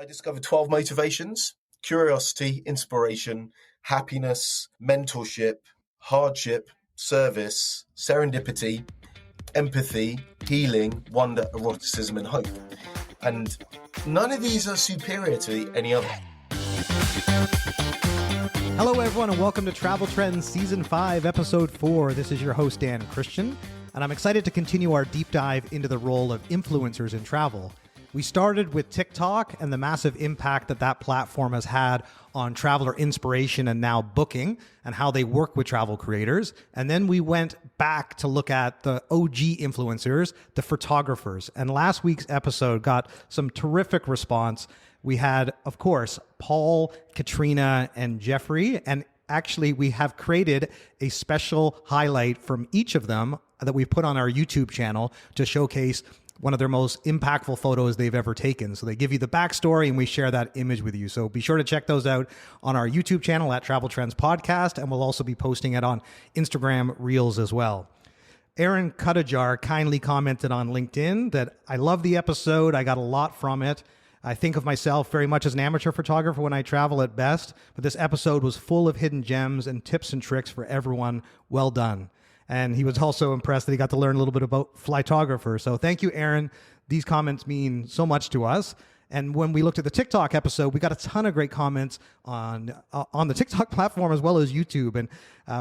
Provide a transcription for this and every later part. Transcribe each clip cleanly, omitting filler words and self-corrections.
I discovered 12 motivations: curiosity, inspiration, happiness, mentorship, hardship, service, serendipity, empathy, healing, wonder, eroticism, and hope. And none of these are superior to any other. Hello, everyone, and welcome to Travel Trends Season 5, Episode 4. This is your host, Dan Christian, and I'm excited to continue our deep dive into the role of influencers in travel. We started with TikTok and the massive impact that platform has had on traveler inspiration and now booking and how they work with travel creators. And then we went back to look at the OG influencers, the photographers. And last week's episode got some terrific response. We had, of course, Paul, Katrina, and Jeffrey. And actually, we have created a special highlight from each of them that we've put on our YouTube channel to showcase one of their most impactful photos they've ever taken. So they give you the backstory and we share that image with you. So be sure to check those out on our YouTube channel at Travel Trends Podcast, and we'll also be posting it on Instagram Reels as well. Aaron Cuttajar kindly commented on LinkedIn that I love the episode. I got a lot from it. I think of myself very much as an amateur photographer when I travel at best, but this episode was full of hidden gems and tips and tricks for everyone. Well done. And he was also impressed that he got to learn a little bit about Flytographer. So thank you, Aaron. These comments mean so much to us. And when we looked at the TikTok episode, we got a ton of great comments on the TikTok platform as well as YouTube. And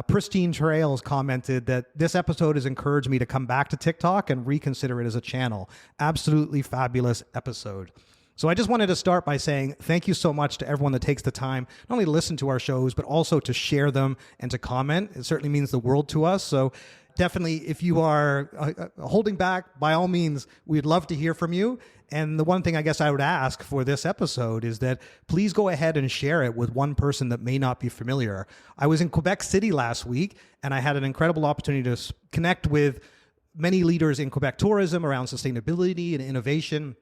Pristine Trails commented that this episode has encouraged me to come back to TikTok and reconsider it as a channel. Absolutely fabulous episode. So I just wanted to start by saying thank you so much to everyone that takes the time not only to listen to our shows, but also to share them and to comment. It certainly means the world to us. So definitely, if you are holding back, by all means, we'd love to hear from you. And the one thing I guess I would ask for this episode is that please go ahead and share it with one person that may not be familiar. I was in Quebec City last week, and I had an incredible opportunity to connect with many leaders in Quebec tourism around sustainability and innovation.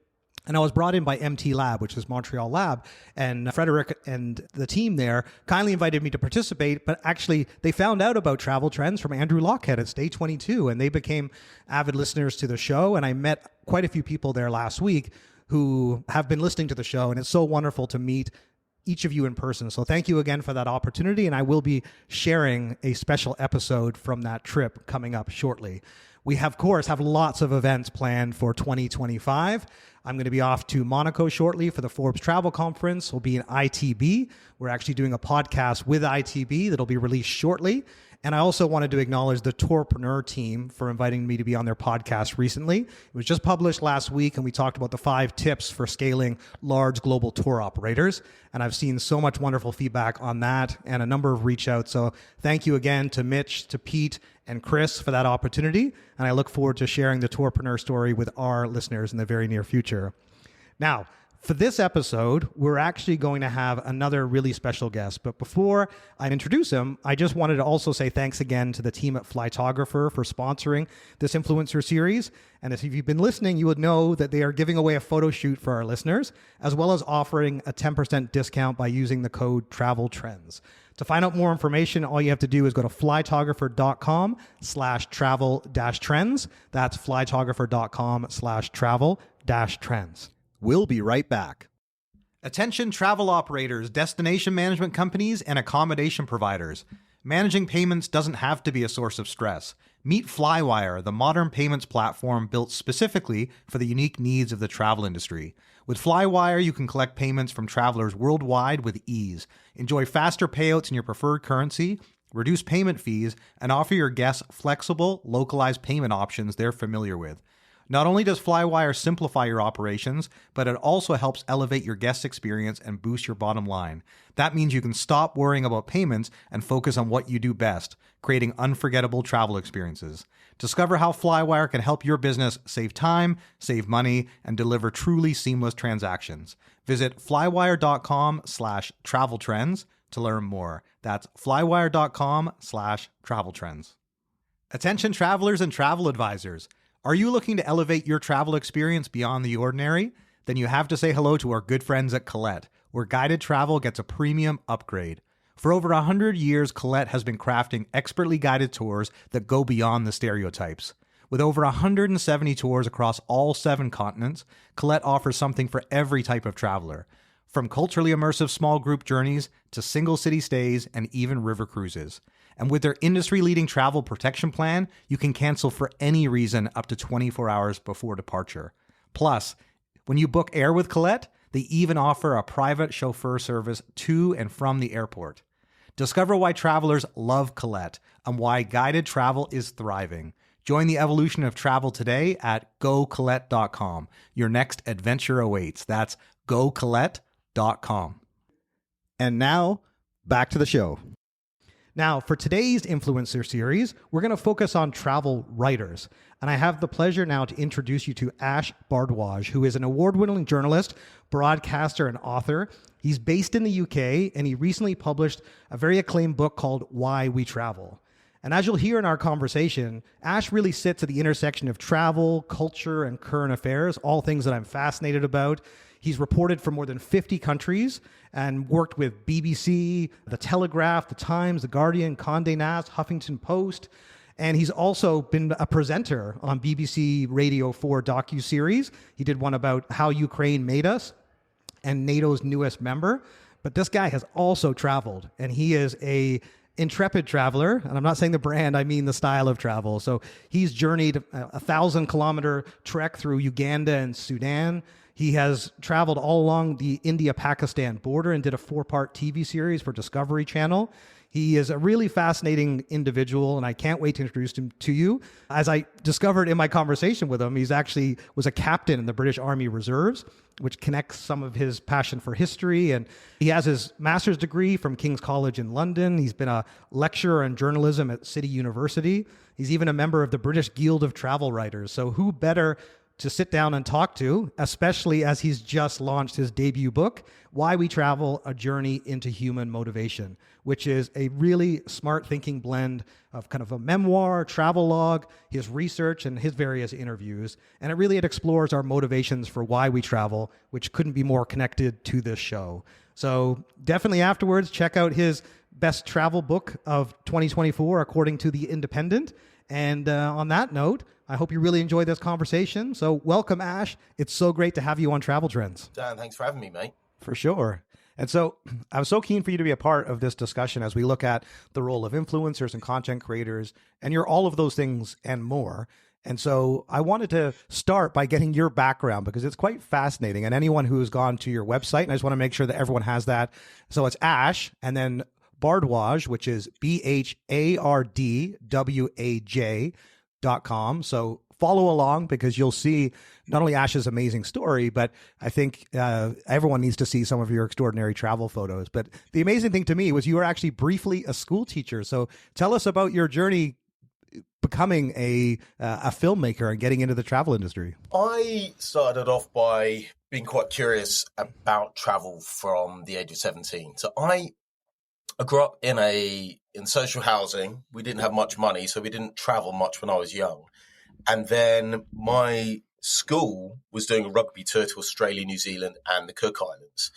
And I was brought in by MT Lab, which is Montreal Lab, and Frederick and the team there kindly invited me to participate, but actually they found out about Travel Trends from Andrew Lockhead at Stay 22, and they became avid listeners to the show, and I met quite a few people there last week who have been listening to the show, and it's so wonderful to meet each of you in person. So thank you again for that opportunity, and I will be sharing a special episode from that trip coming up shortly. We, of course, have lots of events planned for 2025. I'm going to be off to Monaco shortly for the Forbes Travel Conference. We'll be in ITB. We're actually doing a podcast with ITB that'll be released shortly. And I also wanted to acknowledge the Tourpreneur team for inviting me to be on their podcast recently. It was just published last week, and we talked about the 5 tips for scaling large global tour operators. And I've seen so much wonderful feedback on that and a number of reach outs. So thank you again to Mitch, to Pete, and Chris for that opportunity. And I look forward to sharing the Tourpreneur story with our listeners in the very near future. Now, for this episode, we're actually going to have another really special guest. But before I introduce him, I just wanted to also say thanks again to the team at Flytographer for sponsoring this influencer series. And if you've been listening, you would know that they are giving away a photo shoot for our listeners, as well as offering a 10% discount by using the code TRAVELTRENDS. To find out more information, all you have to do is go to flytographer.com/travel-trends. That's flytographer.com/travel-trends. We'll be right back. Attention travel operators, destination management companies, and accommodation providers. Managing payments doesn't have to be a source of stress. Meet Flywire, the modern payments platform built specifically for the unique needs of the travel industry. With Flywire, you can collect payments from travelers worldwide with ease. Enjoy faster payouts in your preferred currency, reduce payment fees, and offer your guests flexible, localized payment options they're familiar with. Not only does Flywire simplify your operations, but it also helps elevate your guest experience and boost your bottom line. That means you can stop worrying about payments and focus on what you do best, creating unforgettable travel experiences. Discover how Flywire can help your business save time, save money, and deliver truly seamless transactions. Visit flywire.com/traveltrends to learn more. That's flywire.com/traveltrends. Attention travelers and travel advisors. Are you looking to elevate your travel experience beyond the ordinary? Then you have to say hello to our good friends at Colette, where guided travel gets a premium upgrade. For over 100 years, Colette has been crafting expertly guided tours that go beyond the stereotypes. With over 170 tours across all 7 continents, Colette offers something for every type of traveler. from culturally immersive small group journeys to single city stays and even river cruises. And with their industry-leading travel protection plan, you can cancel for any reason up to 24 hours before departure. Plus, when you book air with Colette, they even offer a private chauffeur service to and from the airport. Discover why travelers love Colette and why guided travel is thriving. Join the evolution of travel today at gocolette.com. Your next adventure awaits. That's gocolette.com. And now, back to the show. Now, for today's influencer series, we're going to focus on travel writers. And I have the pleasure now to introduce you to Ash Bhardwaj, who is an award-winning journalist, broadcaster, and author. He's based in the UK, and he recently published a very acclaimed book called Why We Travel. And as you'll hear in our conversation, Ash really sits at the intersection of travel, culture, and current affairs, all things that I'm fascinated about. He's reported for more than 50 countries and worked with BBC, The Telegraph, The Times, The Guardian, Condé Nast, Huffington Post. And he's also been a presenter on BBC Radio 4 docuseries. He did one about how Ukraine made us and NATO's newest member. But this guy has also traveled, and he is a intrepid traveler. And I'm not saying the brand, I mean the style of travel. So he's journeyed a 1,000-kilometer trek through Uganda and Sudan. He has traveled all along the India-Pakistan border and did a 4-part TV series for Discovery Channel. He is a really fascinating individual, and I can't wait to introduce him to you. As I discovered in my conversation with him, he's actually was a captain in the British Army Reserves, which connects some of his passion for history. And he has his master's degree from King's College in London. He's been a lecturer in journalism at City University. He's even a member of the British Guild of Travel Writers. So who better to sit down and talk to, especially as he's just launched his debut book, Why We Travel, A Journey into Human Motivation, which is a really smart thinking blend of kind of a memoir, travel log, his research, and his various interviews. And it explores our motivations for why we travel, which couldn't be more connected to this show. So definitely afterwards, check out his best travel book of 2024, according to The Independent. And on that note, I hope you really enjoy this conversation. So welcome, Ash. It's so great to have you on Travel Trends. Dan, thanks for having me, mate. For sure. And so I'm so keen for you to be a part of this discussion as we look at the role of influencers and content creators, and you're all of those things and more. And so I wanted to start by getting your background because it's quite fascinating. And anyone who's gone to your website, and I just want to make sure that everyone has that. So it's Ash and then Bhardwaj, which is BHARDWAJ.com. So follow along because you'll see not only Ash's amazing story, but I think everyone needs to see some of your extraordinary travel photos. But the amazing thing to me was you were actually briefly a school teacher. So tell us about your journey becoming a filmmaker and getting into the travel industry. I started off by being quite curious about travel from the age of 17. So I grew up in social housing. We didn't have much money, so we didn't travel much when I was young. And then my school was doing a rugby tour to Australia, New Zealand, and the Cook Islands.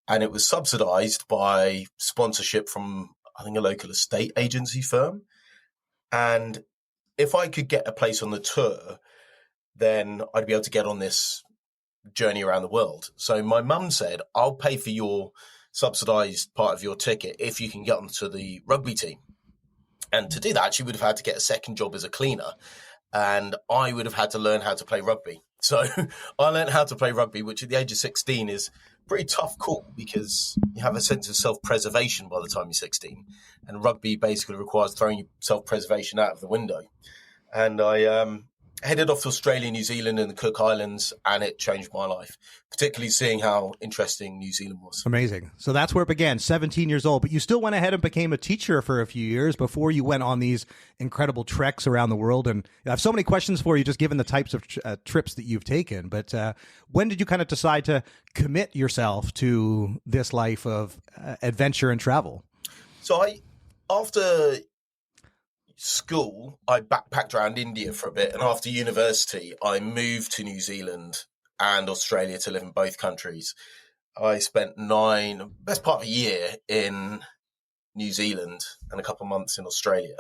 And it was subsidized by sponsorship from, I think, a local estate agency firm. And if I could get a place on the tour, then I'd be able to get on this journey around the world. So my mum said, I'll pay for your subsidized part of your ticket if you can get onto the rugby team. And to do that, she would have had to get a second job as a cleaner. And I would have had to learn how to play rugby. So I learned how to play rugby, which at the age of 16 is a pretty tough call because you have a sense of self-preservation by the time you're 16. And rugby basically requires throwing your self-preservation out of the window. And I headed off to Australia, New Zealand, and the Cook Islands, and it changed my life, particularly seeing how interesting New Zealand was. Amazing. So that's where it began, 17 years old, but you still went ahead and became a teacher for a few years before you went on these incredible treks around the world. And I have so many questions for you, just given the types of trips that you've taken. But when did you kind of decide to commit yourself to this life of adventure and travel? So after school, I backpacked around India for a bit, and after university, I moved to New Zealand and Australia to live in both countries. I spent best part of a year in New Zealand and a couple of months in Australia.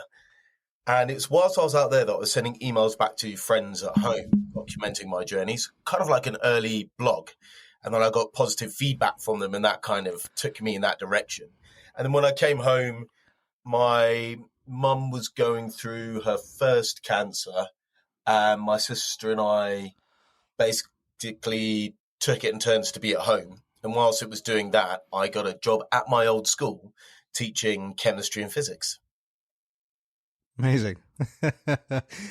And it's whilst I was out there that I was sending emails back to friends at home, documenting my journeys, kind of like an early blog. And then I got positive feedback from them, and that kind of took me in that direction. And then when I came home, my mum was going through her first cancer, and my sister and I basically took it in turns to be at home. And whilst it was doing that, I got a job at my old school teaching chemistry and physics. Amazing.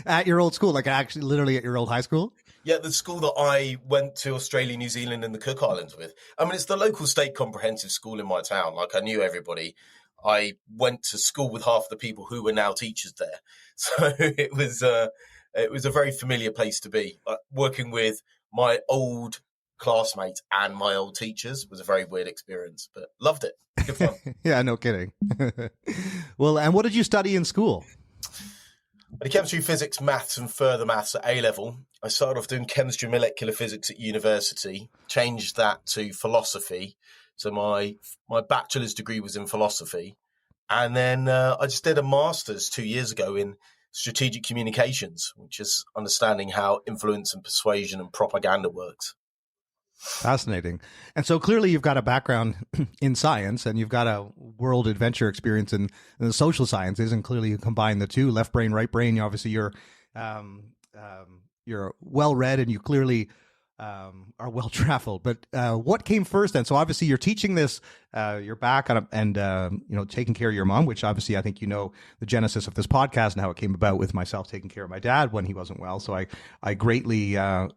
At your old school, like actually literally at your old high school? Yeah, the school that I went to Australia, New Zealand, and the Cook Islands with. I mean, it's the local state comprehensive school in my town. Like, I knew everybody. I went to school with half the people who were now teachers there. So it was a very familiar place to be. Working with my old classmates and my old teachers was a very weird experience, but loved it. Good fun. Yeah, no kidding. Well, and what did you study in school? I did chemistry, physics, maths, and further maths at A-level. I started off doing chemistry and molecular physics at university, changed that to philosophy. So my bachelor's degree was in philosophy. And then I just did a master's 2 years ago in strategic communications, which is understanding how influence and persuasion and propaganda works. Fascinating. And so clearly you've got a background in science and you've got a world adventure experience in the social sciences, and clearly you combine the two, left brain, right brain. Obviously you're well read and you clearly are well traveled. But what came first then? So obviously you're teaching this, you're back on and taking care of your mom, which obviously I think you know the genesis of this podcast and how it came about with myself taking care of my dad when he wasn't well. So I greatly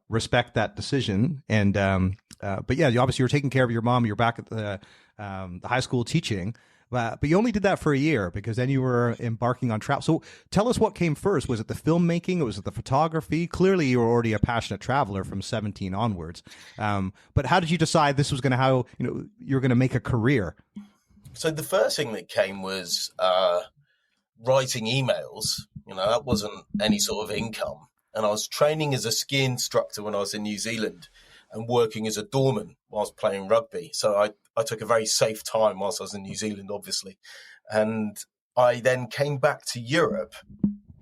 respect that decision. And but yeah, obviously you're taking care of your mom. You're back at the high school teaching. But you only did that for a year because then you were embarking on travel. So tell us what came first. Was it the filmmaking? Was it the photography? Clearly, you were already a passionate traveler from 17 onwards. But how did you decide this was going to you're going to make a career? So the first thing that came was writing emails. That wasn't any sort of income. And I was training as a ski instructor when I was in New Zealand and working as a doorman whilst playing rugby. So I took a very safe time whilst I was in New Zealand, obviously. And I then came back to Europe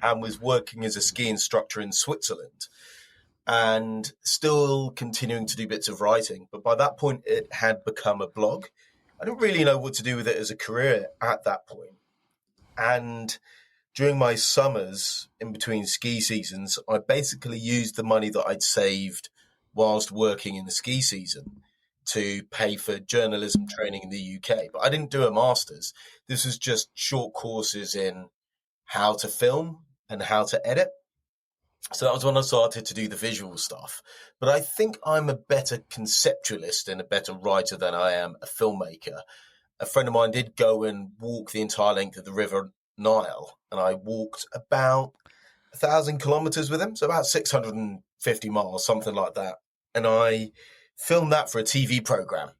and was working as a ski instructor in Switzerland and still continuing to do bits of writing. But by that point, it had become a blog. I didn't really know what to do with it as a career at that point. And during my summers in between ski seasons, I basically used the money that I'd saved whilst working in the ski season to pay for journalism training in the UK. But I didn't do a master's. This was just short courses in how to film and how to edit. So that was when I started to do the visual stuff. But I think I'm a better conceptualist and a better writer than I am a filmmaker. A friend of mine did go and walk the entire length of the River Nile, and I walked about 1,000 kilometers with him, so about 650 miles, something like that. And I filmed that for a TV program,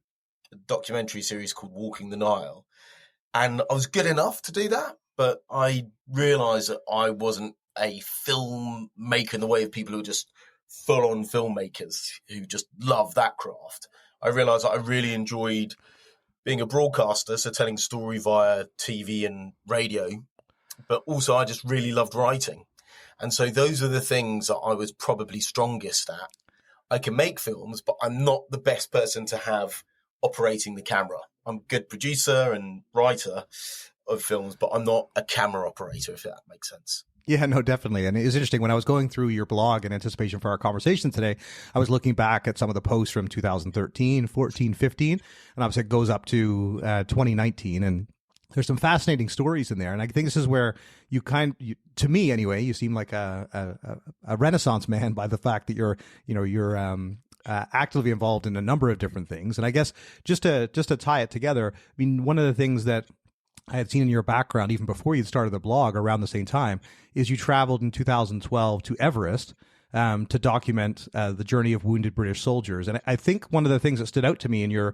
a documentary series called Walking the Nile. And I was good enough to do that, but I realized that I wasn't a filmmaker in the way of people who are just full-on filmmakers who just love that craft. I realized that I really enjoyed being a broadcaster, so telling story via TV and radio, but also I just really loved writing. And so those are the things that I was probably strongest at. I can make films, but I'm not the best person to have operating the camera. I'm a good producer and writer of films, but I'm not a camera operator, if that makes sense. Yeah, no, definitely. And it was interesting when I was going through your blog in anticipation for our conversation today, I was looking back at some of the posts from 2013, 14, 15, and obviously it goes up to 2019. And there's some fascinating stories in there. And I think this is where you to me anyway, you seem like a Renaissance man by the fact that you're actively involved in a number of different things. And I guess just to tie it together, I mean, one of the things that I had seen in your background, even before you started the blog around the same time, is you traveled in 2012 to Everest to document the journey of wounded British soldiers. And I think one of the things that stood out to me in your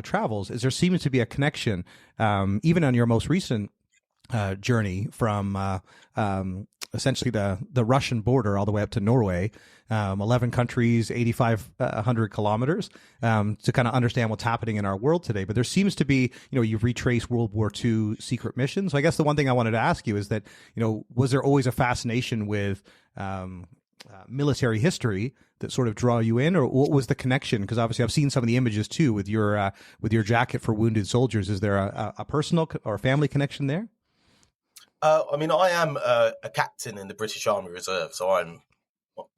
travels is there seems to be a connection, even on your most recent journey from essentially the Russian border all the way up to Norway, 11 countries, 8,500 kilometers, to kind of understand what's happening in our world today. But there seems to be, you've retraced World War II secret missions. So I guess the one thing I wanted to ask you is that, was there always a fascination with military history that sort of draw you in, or what was the connection? Because obviously I've seen some of the images too with your jacket for wounded soldiers. Is there a personal or family connection there? I mean, I am a captain in the British Army Reserve, so I'm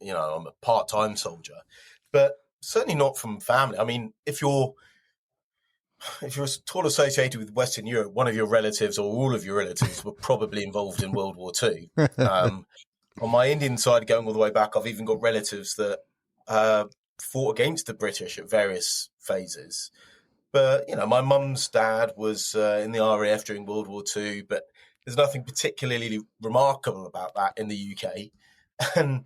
a part-time soldier, but certainly not from family. I mean, if you're at all associated with Western Europe, one of your relatives or all of your relatives were probably involved in World War II. On my Indian side, going all the way back, I've even got relatives that fought against the British at various phases. But, my mum's dad was in the RAF during World War II, but there's nothing particularly remarkable about that in the UK. And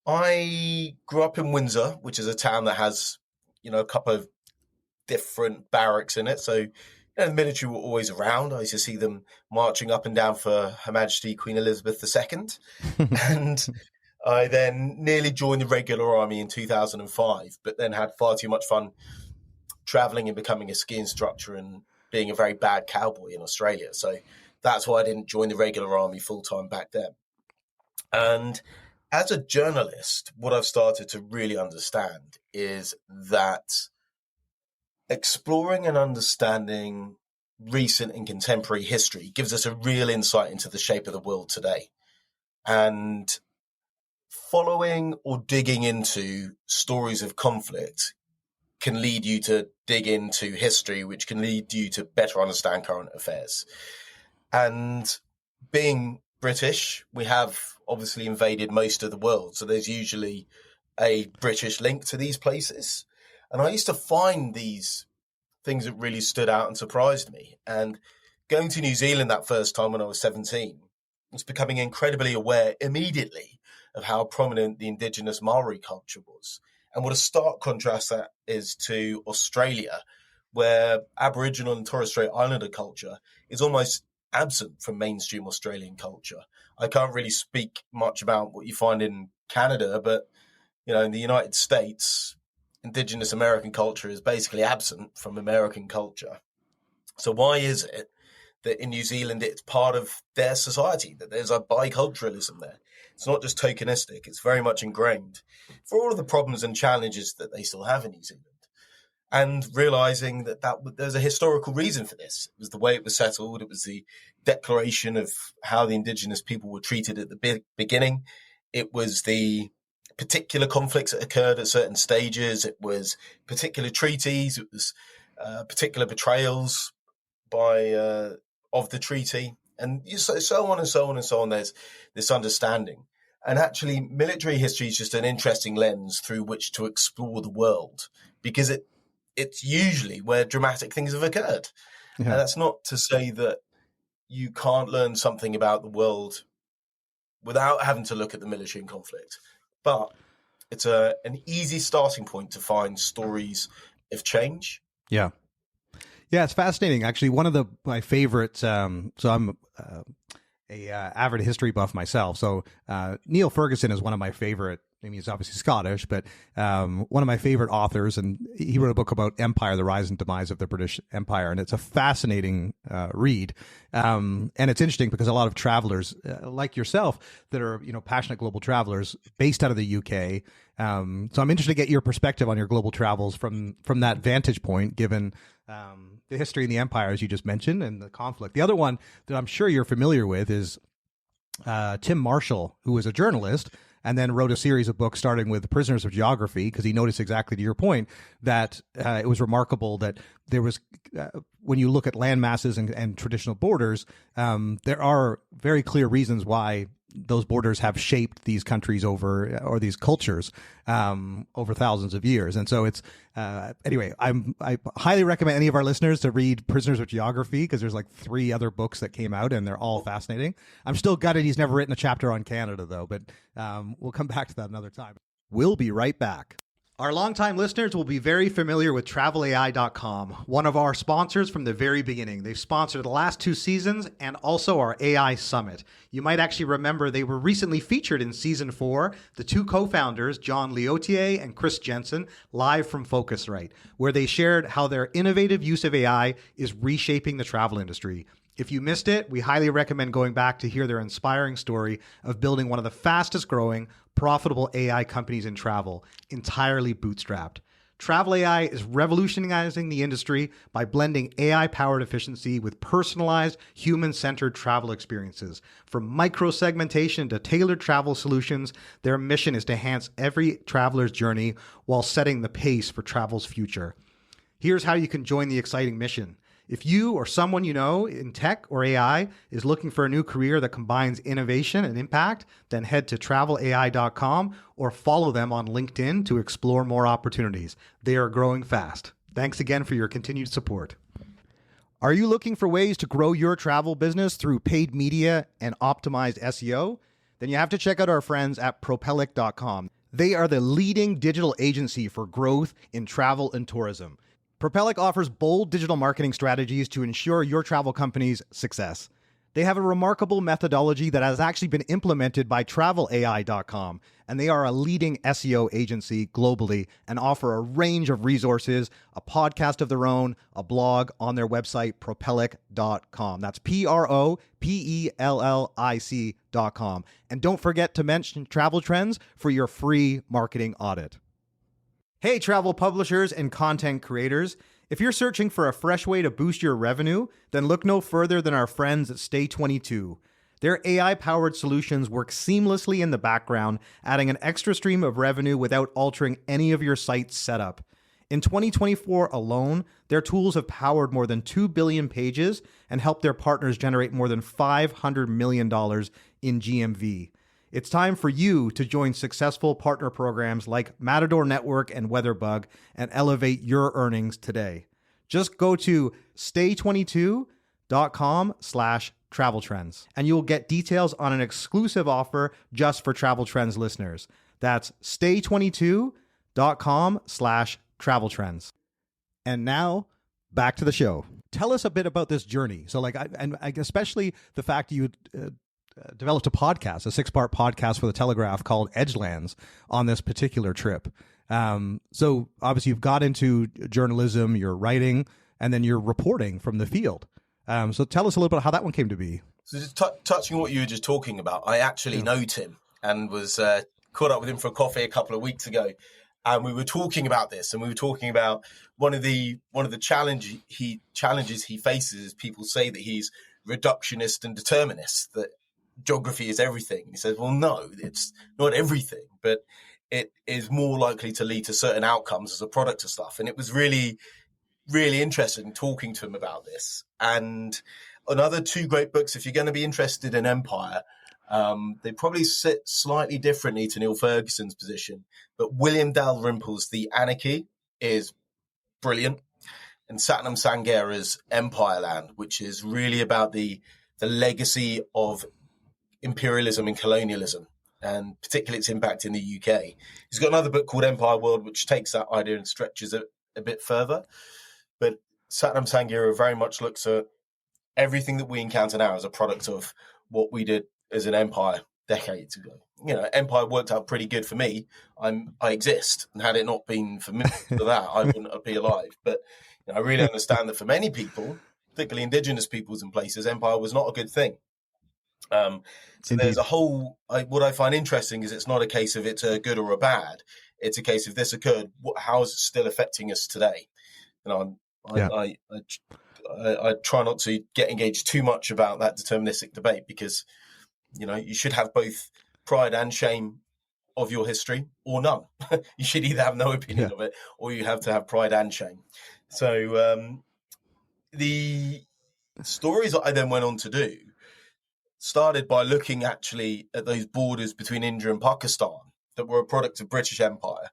I grew up in Windsor, which is a town that has, a couple of different barracks in it. So, the military were always around. I used to see them marching up and down for Her Majesty Queen Elizabeth II. And I then nearly joined the regular army in 2005, but then had far too much fun traveling and becoming a ski instructor and being a very bad cowboy in Australia. So that's why I didn't join the regular army full-time back then. And as a journalist, what I've started to really understand is that exploring and understanding recent and contemporary history gives us a real insight into the shape of the world today. And following or digging into stories of conflict can lead you to dig into history, which can lead you to better understand current affairs. And being British, we have obviously invaded most of the world. So there's usually a British link to these places. And I used to find these things that really stood out and surprised me. And going to New Zealand that first time when I was 17, I was becoming incredibly aware immediately of how prominent the indigenous Maori culture was. And what a stark contrast that is to Australia, where Aboriginal and Torres Strait Islander culture is almost absent from mainstream Australian culture. I can't really speak much about what you find in Canada, but in the United States, Indigenous American culture is basically absent from American culture. So why is it that in New Zealand it's part of their society, that there's a biculturalism there? It's not just tokenistic, it's very much ingrained for all of the problems and challenges that they still have in New Zealand. And realizing that there's a historical reason for this. It was the way it was settled. It was the declaration of how the indigenous people were treated at the beginning. It was the particular conflicts that occurred at certain stages. It was particular treaties. It was particular betrayals of the treaty, and so on and so on and so on. There's this understanding, and actually, military history is just an interesting lens through which to explore the world, because it's usually where dramatic things have occurred. Yeah. And that's not to say that you can't learn something about the world without having to look at the military and conflict. But it's an easy starting point to find stories of change. Yeah. Yeah, it's fascinating. Actually, one of my favorites, so I'm a avid history buff myself. So Neil Ferguson is one of my favorite. I mean, he's obviously Scottish, but one of my favorite authors, and he wrote a book about empire, the rise and demise of the British Empire, and it's a fascinating read. And it's interesting because a lot of travelers like yourself that are, passionate global travelers based out of the UK. So I'm interested to get your perspective on your global travels from that vantage point, given the history and the empire, as you just mentioned, and the conflict. The other one that I'm sure you're familiar with is Tim Marshall, who was a journalist and then wrote a series of books starting with Prisoners of Geography, because he noticed, exactly to your point, that it was remarkable that there was, when you look at land masses and traditional borders, there are very clear reasons why those borders have shaped these countries or these cultures over thousands of years. And so it's anyway, I highly recommend any of our listeners to read Prisoners of Geography, because there's like 3 other books that came out and they're all fascinating. I'm still gutted he's never written a chapter on Canada though, but we'll come back to that another time. We'll be right back. Our longtime listeners will be very familiar with TravelAI.com, one of our sponsors from the very beginning. They've sponsored the last 2 seasons and also our AI Summit. You might actually remember they were recently featured in Season 4, the 2 co-founders, John Leotier and Chris Jensen, live from Focusrite, where they shared how their innovative use of AI is reshaping the travel industry. If you missed it, we highly recommend going back to hear their inspiring story of building one of the fastest growing, profitable AI companies in travel, entirely bootstrapped. Travel AI is revolutionizing the industry by blending AI-powered efficiency with personalized, human-centered travel experiences. From micro-segmentation to tailored travel solutions, their mission is to enhance every traveler's journey while setting the pace for travel's future. Here's how you can join the exciting mission. If you or someone you know in tech or AI is looking for a new career that combines innovation and impact, then head to travelai.com or follow them on LinkedIn to explore more opportunities. They are growing fast. Thanks again for your continued support. Are you looking for ways to grow your travel business through paid media and optimized SEO? Then you have to check out our friends at propellic.com. They are the leading digital agency for growth in travel and tourism. Propellic offers bold digital marketing strategies to ensure your travel company's success. They have a remarkable methodology that has actually been implemented by travelai.com, and they are a leading SEO agency globally and offer a range of resources, a podcast of their own, a blog on their website, propellic.com. That's propellic.com. And don't forget to mention Travel Trends for your free marketing audit. Hey, travel publishers and content creators. If you're searching for a fresh way to boost your revenue, then look no further than our friends at Stay22. Their AI-powered solutions work seamlessly in the background, adding an extra stream of revenue without altering any of your site's setup. In 2024 alone, their tools have powered more than 2 billion pages and helped their partners generate more than $500 million in GMV. It's time for you to join successful partner programs like Matador Network and Weatherbug and elevate your earnings today. Just go to stay22.com/travel trends and you'll get details on an exclusive offer just for Travel Trends listeners. That's stay22.com/travel trends. And now back to the show. Tell us a bit about this journey. So especially the fact you developed a podcast, a 6-part podcast for the Telegraph called Edgelands on this particular trip. So obviously you've got into journalism, you're writing, and then you're reporting from the field. So tell us a little bit how that one came to be. So just touching on what you were just talking about, I actually know Tim and was caught up with him for a coffee a couple of weeks ago. And we were talking about this, and we were talking about one of the challenges he faces is people say that he's reductionist and determinist, that geography is everything. He says, well, no, it's not everything, but it is more likely to lead to certain outcomes as a product of stuff. And it was really, really interesting talking to him about this. And another 2 great books, if you're going to be interested in empire, they probably sit slightly differently to Neil Ferguson's position, but William Dalrymple's The Anarchy is brilliant. And Satnam Sangera's Empireland, which is really about the legacy of imperialism and colonialism, and particularly its impact in the UK. He's got another book called Empire World, which takes that idea and stretches it a bit further. But Satnam Sangera very much looks at everything that we encounter now as a product of what we did as an empire decades ago. You know, empire worked out pretty good for me. I exist, and had it not been for me for that, I wouldn't be alive. But I really understand that for many people, particularly indigenous peoples and places, empire was not a good thing. So Indeed. there's a whole, what I find interesting is it's not a case of it's a good or a bad. It's a case of this occurred. How is it still affecting us today? I try not to get engaged too much about that deterministic debate because, you should have both pride and shame of your history or none. You should either have no opinion of it or you have to have pride and shame. So the stories that I then went on to do started by looking actually at those borders between India and Pakistan that were a product of British Empire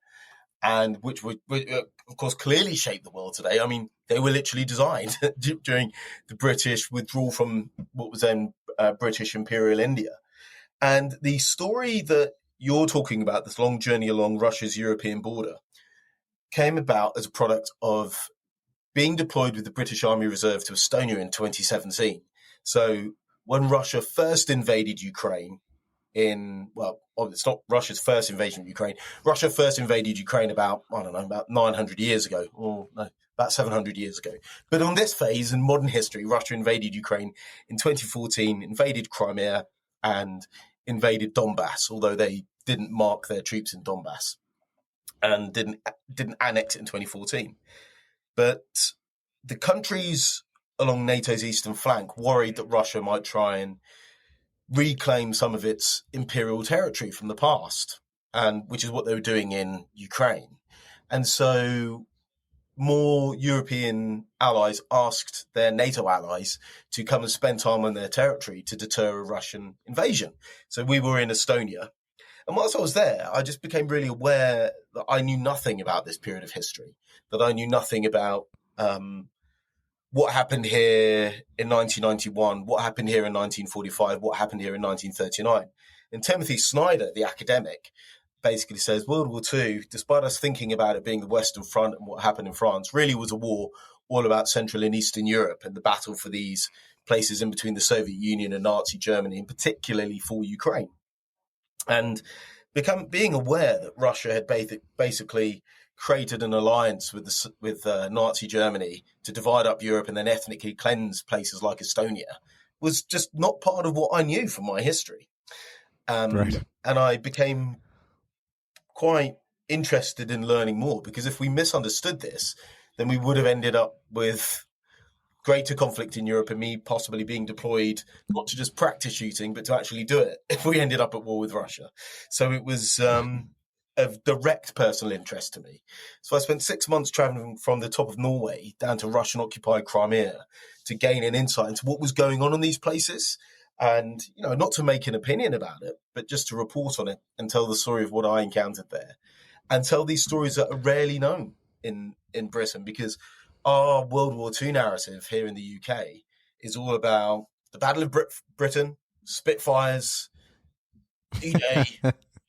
and which would, of course, clearly shape the world today. I mean, they were literally designed during the British withdrawal from what was then British Imperial India. And the story that you're talking about, this long journey along Russia's European border, came about as a product of being deployed with the British Army Reserve to Estonia in 2017. So when Russia first invaded Ukraine, it's not Russia's first invasion of Ukraine. Russia first invaded Ukraine about 900 years ago, or no, about 700 years ago. But on this phase in modern history, Russia invaded Ukraine in 2014, invaded Crimea, and invaded Donbass, although they didn't mark their troops in Donbass and didn't annex it in 2014. But the countries along NATO's eastern flank worried that Russia might try and reclaim some of its imperial territory from the past, and which is what they were doing in Ukraine. And so more European allies asked their NATO allies to come and spend time on their territory to deter a Russian invasion. So we were in Estonia. And whilst I was there, I just became really aware that I knew nothing about this period of history, that I knew nothing about what happened here in 1991, what happened here in 1945, what happened here in 1939. And Timothy Snyder, the academic, basically says World War II, despite us thinking about it being the Western Front and what happened in France, really was a war all about Central and Eastern Europe and the battle for these places in between the Soviet Union and Nazi Germany, and particularly for Ukraine. And being aware that Russia had basically created an alliance with Nazi Germany to divide up Europe and then ethnically cleanse places like Estonia was just not part of what I knew from my history. Right. And I became quite interested in learning more, because if we misunderstood this, then we would have ended up with greater conflict in Europe and me possibly being deployed not to just practice shooting, but to actually do it if we ended up at war with Russia. So it was of direct personal interest to me. So I spent 6 months traveling from the top of Norway down to Russian-occupied Crimea to gain an insight into what was going on in these places. And, not to make an opinion about it, but just to report on it and tell the story of what I encountered there, and tell these stories that are rarely known in Britain, because our World War II narrative here in the UK is all about the Battle of Britain, Spitfires, D-Day,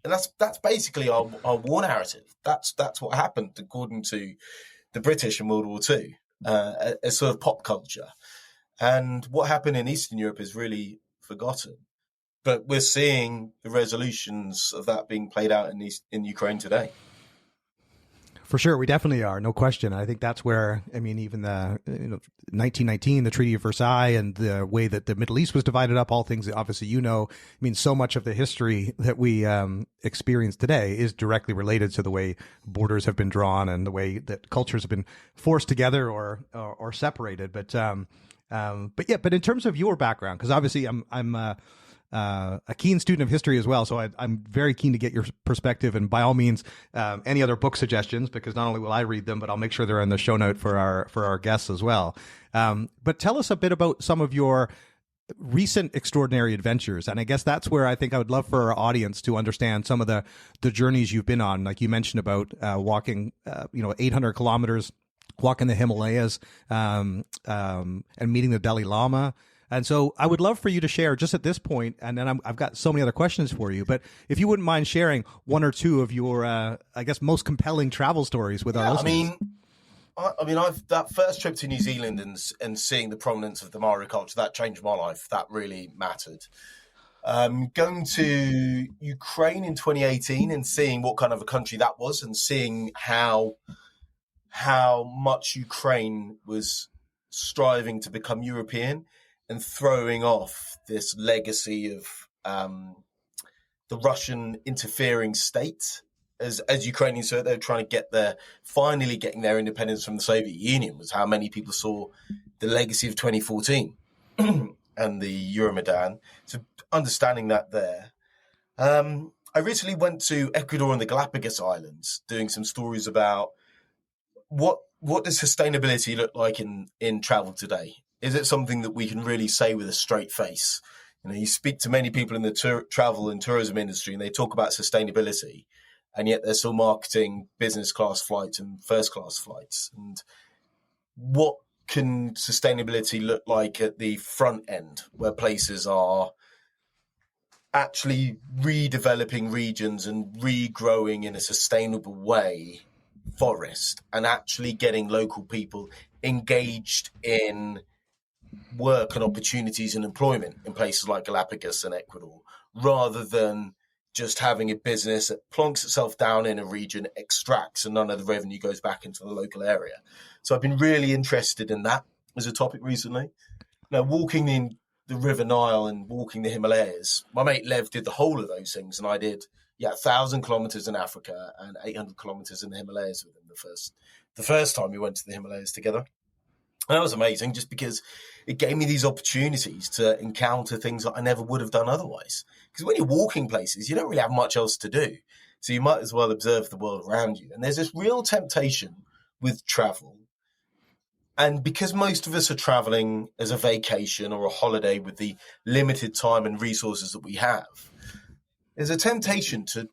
and that's basically our war narrative. That's what happened according to the British in World War II, as sort of pop culture. And what happened in Eastern Europe is really forgotten. But we're seeing the resolutions of that being played out in Ukraine today. For sure, we definitely are, no question. I think that's where, even the 1919, the Treaty of Versailles, and the way that the Middle East was divided up, all things that obviously so much of the history that we experience today is directly related to the way borders have been drawn and the way that cultures have been forced together or separated. But in terms of your background, because obviously I'm a keen student of history as well, so I'm very keen to get your perspective, and by all means, any other book suggestions, because not only will I read them, but I'll make sure they're in the show note for our guests as well. But tell us a bit about some of your recent extraordinary adventures, and I guess that's where I think I would love for our audience to understand some of the journeys you've been on, like you mentioned about walking 800 kilometers, walking the Himalayas, and meeting the Dalai Lama. And so I would love for you to share just at this point, and then I've got so many other questions for you, but if you wouldn't mind sharing one or two of your, most compelling travel stories with our listeners. I've that first trip to New Zealand and seeing the prominence of the Maori culture, that changed my life. That really mattered. Going to Ukraine in 2018 and seeing what kind of a country that was, and seeing how much Ukraine was striving to become European, and throwing off this legacy of the Russian interfering state as Ukrainians. So they're trying to finally getting their independence from the Soviet Union, was how many people saw the legacy of 2014 and the Euromaidan. So understanding that there. I recently went to Ecuador and the Galapagos Islands, doing some stories about what does sustainability look like in travel today. Is it something that we can really say with a straight face? You speak to many people in the travel and tourism industry, and they talk about sustainability, and yet they're still marketing business class flights and first class flights. And what can sustainability look like at the front end, where places are actually redeveloping regions and regrowing in a sustainable way forest, and actually getting local people engaged in work and opportunities and employment in places like Galapagos and Ecuador, rather than just having a business that plonks itself down in a region, extracts, and none of the revenue goes back into the local area. So I've been really interested in that as a topic recently. Now, walking in the River Nile and walking the Himalayas, my mate Lev did the whole of those things, and I did 1,000 kilometers in Africa and 800 kilometers in the Himalayas with him the first time we went to the Himalayas together. And that was amazing, just because it gave me these opportunities to encounter things that I never would have done otherwise. Because when you're walking places, you don't really have much else to do. So you might as well observe the world around you. And there's this real temptation with travel. And because most of us are traveling as a vacation or a holiday with the limited time and resources that we have, there's a temptation to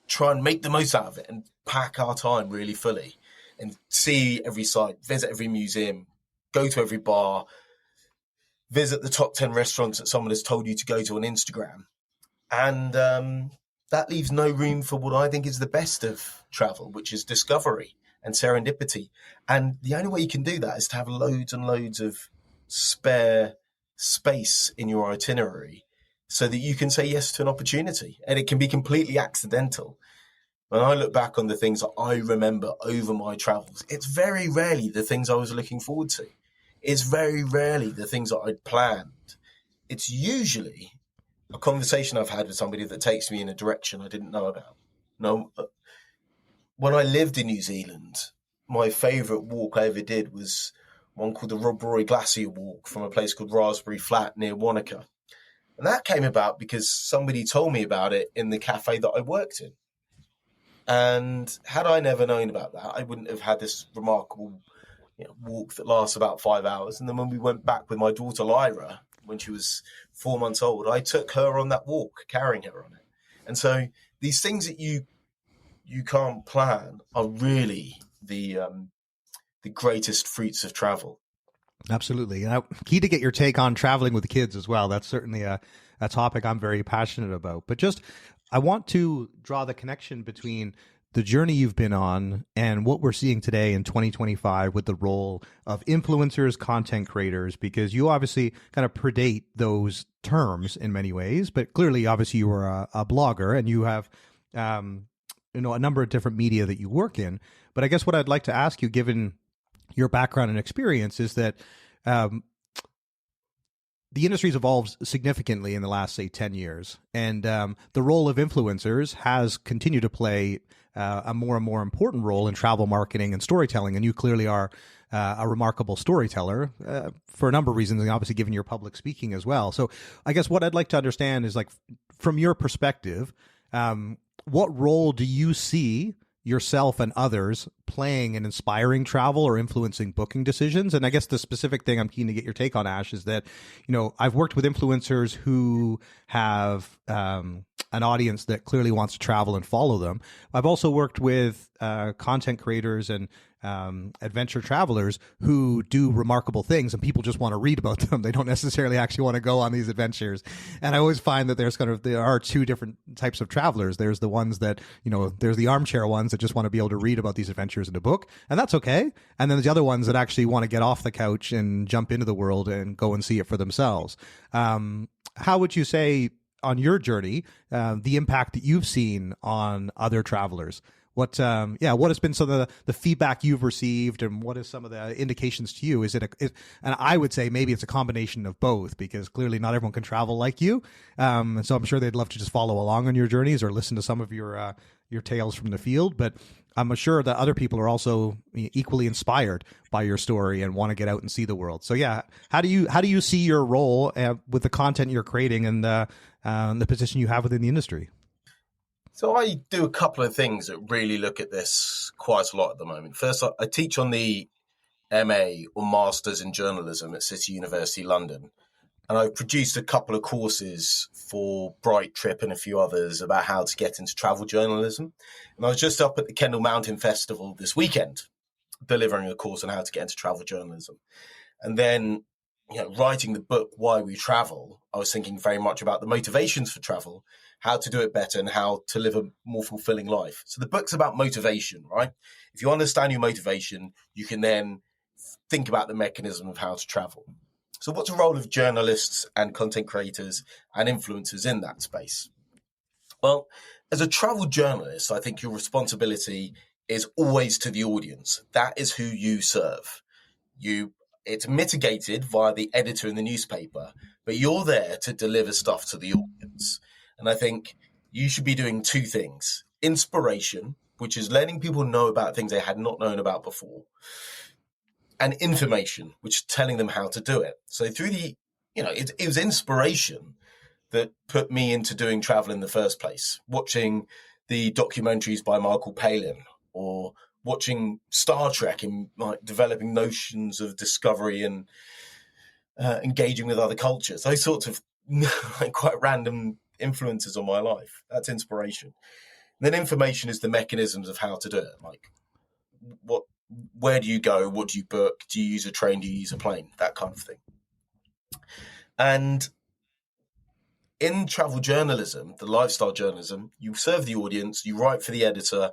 try and make the most out of it and pack our time really fully and see every site, visit every museum, go to every bar, visit the top 10 restaurants that someone has told you to go to on Instagram. And that leaves no room for what I think is the best of travel, which is discovery and serendipity. And the only way you can do that is to have loads and loads of spare space in your itinerary so that you can say yes to an opportunity. And it can be completely accidental. When I look back on the things that I remember over my travels, it's very rarely the things I was looking forward to. It's very rarely the things that I'd planned. It's usually a conversation I've had with somebody that takes me in a direction I didn't know about. No, when I lived in New Zealand, my favourite walk I ever did was one called the Rob Roy Glacier Walk from a place called Raspberry Flat near Wanaka. And that came about because somebody told me about it in the cafe that I worked in. And had I never known about that, I wouldn't have had this remarkable walk that lasts about 5 hours. And then when we went back with my daughter Lyra, when she was 4 months old, I took her on that walk, carrying her on it. And so these things that you can't plan are really the greatest fruits of travel. Absolutely. And key to get your take on traveling with kids as well. That's certainly a topic I'm very passionate about. But just, I want to draw the connection between the journey you've been on and what we're seeing today in 2025 with the role of influencers, content creators, because you obviously kind of predate those terms in many ways, but clearly, obviously, you were a blogger and you have, a number of different media that you work in. But I guess what I'd like to ask you, given your background and experience, is that the industry's evolved significantly in the last, say, 10 years. And the role of influencers has continued to play a more and more important role in travel marketing and storytelling. And you clearly are a remarkable storyteller for a number of reasons, and obviously given your public speaking as well. So I guess what I'd like to understand is, like, from your perspective, what role do you see yourself and others playing in inspiring travel or influencing booking decisions? And I guess the specific thing I'm keen to get your take on, Ash, is that, I've worked with influencers who have an audience that clearly wants to travel and follow them. I've also worked with content creators and adventure travelers who do remarkable things, and people just want to read about them. They don't necessarily actually want to go on these adventures. And I always find that there are two different types of travelers. There's the ones that, there's the armchair ones that just want to be able to read about these adventures in a book, and that's okay. And then there's the other ones that actually want to get off the couch and jump into the world and go and see it for themselves. How would you say, on your journey, the impact that you've seen on other travelers? What has been some of the feedback you've received, and what is some of the indications to you? And I would say maybe it's a combination of both, because clearly not everyone can travel like you. And so I'm sure they'd love to just follow along on your journeys or listen to some of your tales from the field. But I'm sure that other people are also equally inspired by your story and want to get out and see the world. So yeah, how do you see your role with the content you're creating and the position you have within the industry? So I do a couple of things that really look at this quite a lot at the moment. First, I teach on the MA or Masters in Journalism at City University London. And I've produced a couple of courses for Bright Trip and a few others about how to get into travel journalism. And I was just up at the Kendal Mountain Festival this weekend, delivering a course on how to get into travel journalism. And then, writing the book, Why We Travel, I was thinking very much about the motivations for travel, how to do it better, and how to live a more fulfilling life. So the book's about motivation, right? If you understand your motivation, you can then think about the mechanism of how to travel. So what's the role of journalists and content creators and influencers in that space? Well, as a travel journalist, I think your responsibility is always to the audience. That is who you serve. It's mitigated via the editor in the newspaper, but you're there to deliver stuff to the audience. And I think you should be doing two things: inspiration, which is letting people know about things they had not known about before, and information, which is telling them how to do it. So through it was inspiration that put me into doing travel in the first place, watching the documentaries by Michael Palin, or watching Star Trek and like developing notions of discovery and engaging with other cultures. Those sorts of like quite random influences on my life. That's inspiration. And then information is the mechanisms of how to do it. Like where do you go? What do you book? Do you use a train? Do you use a plane? That kind of thing. And in travel journalism, the lifestyle journalism, you serve the audience, you write for the editor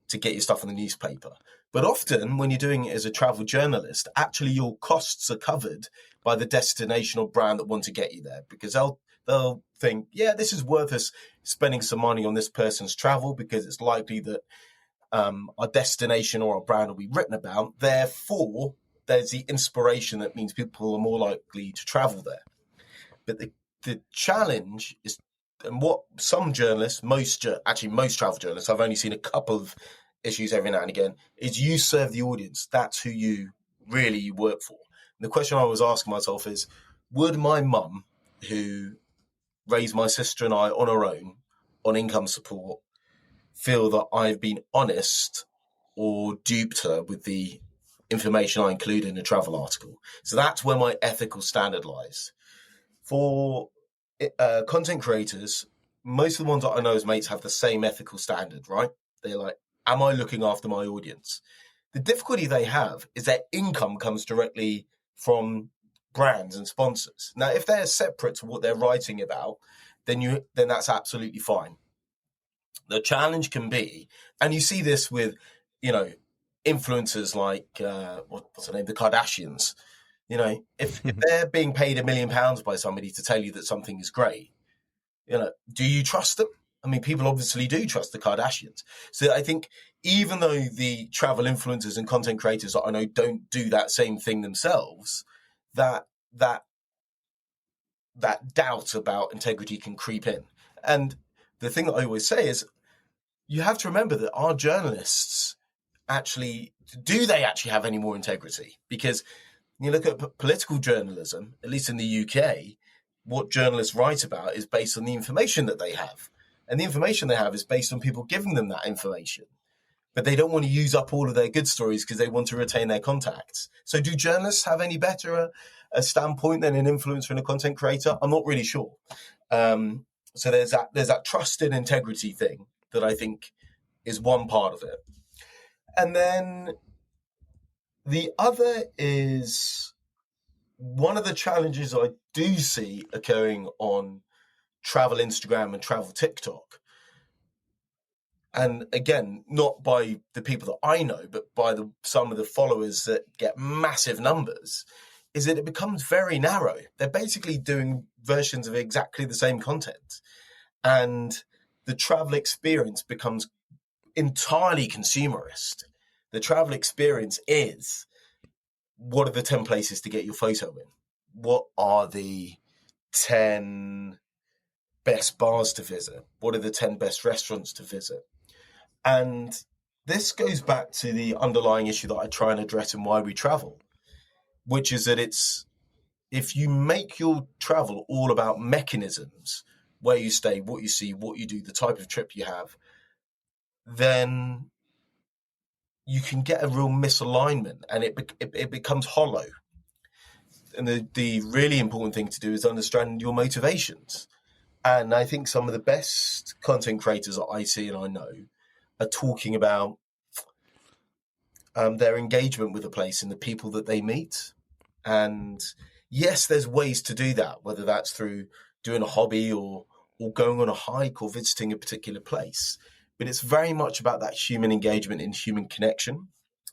to get your stuff in the newspaper. But often when you're doing it as a travel journalist, actually your costs are covered by the destination or brand that want to get you there, because they'll think, yeah, this is worth us spending some money on this person's travel because it's likely that our destination or our brand will be written about. Therefore, there's the inspiration that means people are more likely to travel there. But the challenge is, and what some journalists, most travel journalists, I've only seen a couple of issues every now and again, is you serve the audience. That's who you really work for. And the question I was asking myself is, would my mum, who raised my sister and I on her own, on income support, feel that I've been honest or duped her with the information I include in a travel article? So that's where my ethical standard lies. For content creators, most of the ones that I know as mates have the same ethical standard, right? They're like, am I looking after my audience? The difficulty they have is their income comes directly from brands and sponsors. Now, if they're separate to what they're writing about, then that's absolutely fine. The challenge can be, and you see this with, influencers like what's her name, the Kardashians. If they're being paid £1 million by somebody to tell you that something is great, do you trust them? I mean, people obviously do trust the Kardashians. So I think even though the travel influencers and content creators that I know don't do that same thing themselves, that doubt about integrity can creep in. And the thing that I always say is, you have to remember that our journalists do they actually have any more integrity? Because you look at political journalism, at least in the UK, what journalists write about is based on the information that they have. And the information they have is based on people giving them that information. But they don't want to use up all of their good stories because they want to retain their contacts. So do journalists have any better a standpoint than an influencer and a content creator? I'm not really sure. So there's that trust and integrity thing that I think is one part of it. And then the other is one of the challenges I do see occurring on travel Instagram and travel TikTok. And again, not by the people that I know, but by some of the followers that get massive numbers, is that it becomes very narrow. They're basically doing versions of exactly the same content. And the travel experience becomes entirely consumerist. The travel experience is, what are the 10 places to get your photo in? What are the 10 best bars to visit? What are the 10 best restaurants to visit? And this goes back to the underlying issue that I try and address in Why We Travel, which is that if you make your travel all about mechanisms, where you stay, what you see, what you do, the type of trip you have, then you can get a real misalignment and it becomes hollow. And the really important thing to do is understand your motivations. And I think some of the best content creators that I see and I know are talking about their engagement with a place and the people that they meet. And yes, there's ways to do that, whether that's through doing a hobby or going on a hike or visiting a particular place. But it's very much about that human engagement and human connection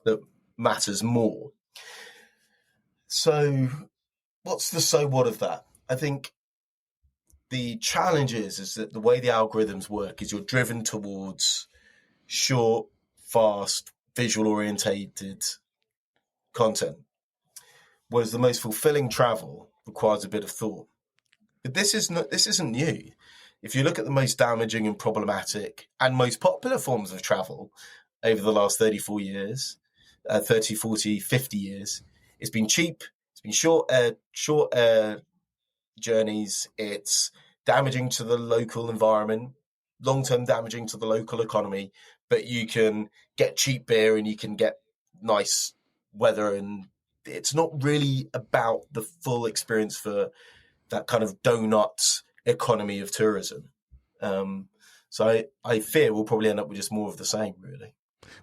that matters more. So what's the so what of that? I think the challenge is that the way the algorithms work is you're driven towards short, fast, visual orientated content, whereas the most fulfilling travel requires a bit of thought. But this isn't new. If you look at the most damaging and problematic and most popular forms of travel over the last 34 years, 30, 40, 50 years, it's been cheap, it's been short journeys, it's damaging to the local environment, long-term damaging to the local economy, but you can get cheap beer and you can get nice weather, and it's not really about the full experience for that kind of donut economy of tourism. So I fear we'll probably end up with just more of the same, really.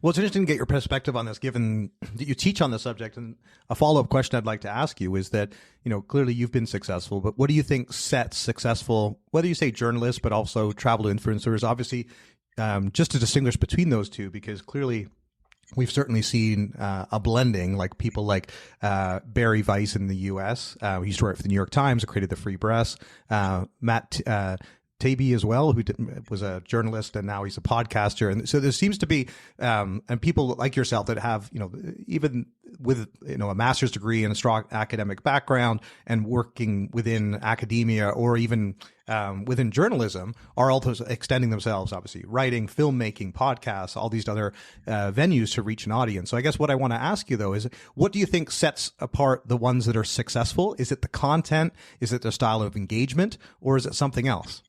Well, it's interesting to get your perspective on this, given that you teach on the subject. And a follow-up question I'd like to ask you is that, clearly you've been successful, but what do you think sets successful, whether you say journalists, but also travel influencers, obviously, just to distinguish between those two, because clearly we've certainly seen a blending, like people like Barry Weiss in the U.S. He used to write for the New York Times, created the Free Press. Matt Taibbi as well, who was a journalist and now he's a podcaster. And so there seems to be, and people like yourself that have, even with, a master's degree and a strong academic background and working within academia or even within journalism, are also extending themselves, obviously, writing, filmmaking, podcasts, all these other venues to reach an audience. So I guess what I want to ask you, though, is what do you think sets apart the ones that are successful? Is it the content? Is it their style of engagement? Or is it something else?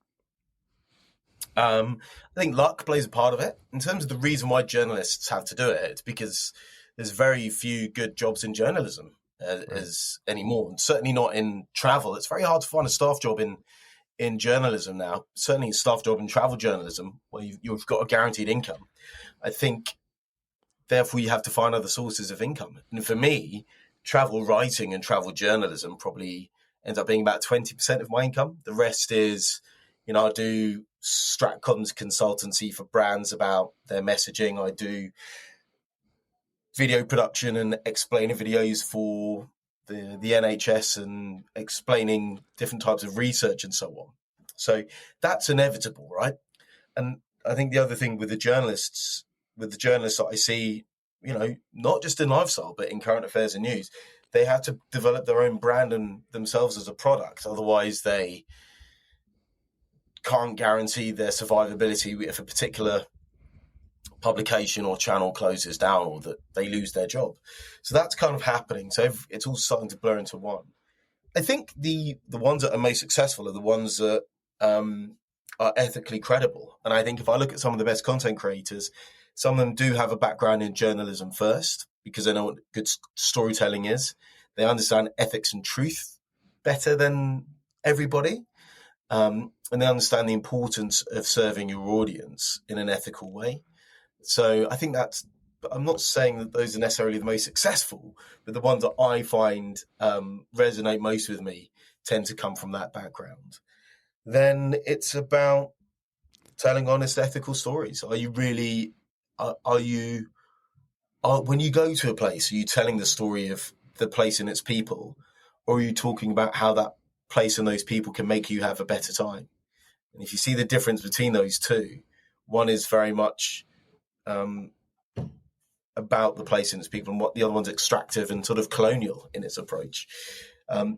I think luck plays a part of it. In terms of the reason why journalists have to do it, it's because there's very few good jobs in journalism as anymore, and certainly not in travel. It's very hard to find a staff job in journalism now, certainly a staff job in travel journalism where you've got a guaranteed income. I think, therefore, you have to find other sources of income. And for me, travel writing and travel journalism probably ends up being about 20% of my income. The rest is, I do Stratcom's consultancy for brands about their messaging. I do video production and explaining videos for the NHS and explaining different types of research and so on. So that's inevitable, right? And I think the other thing with the journalists that I see, not just in lifestyle, but in current affairs and news, they have to develop their own brand and themselves as a product. Otherwise, they can't guarantee their survivability if a particular publication or channel closes down or that they lose their job. So that's kind of happening. So it's all starting to blur into one. I think the ones that are most successful are the ones that are ethically credible. And I think if I look at some of the best content creators, some of them do have a background in journalism first because they know what good storytelling is. They understand ethics and truth better than everybody. And they understand the importance of serving your audience in an ethical way. So I think I'm not saying that those are necessarily the most successful, but the ones that I find resonate most with me tend to come from that background. Then it's about telling honest, ethical stories. Are you really, when you go to a place, are you telling the story of the place and its people, or are you talking about how that place and those people can make you have a better time? And if you see the difference between those two, one is very much about the place and its people, and what the other one's extractive and sort of colonial in its approach.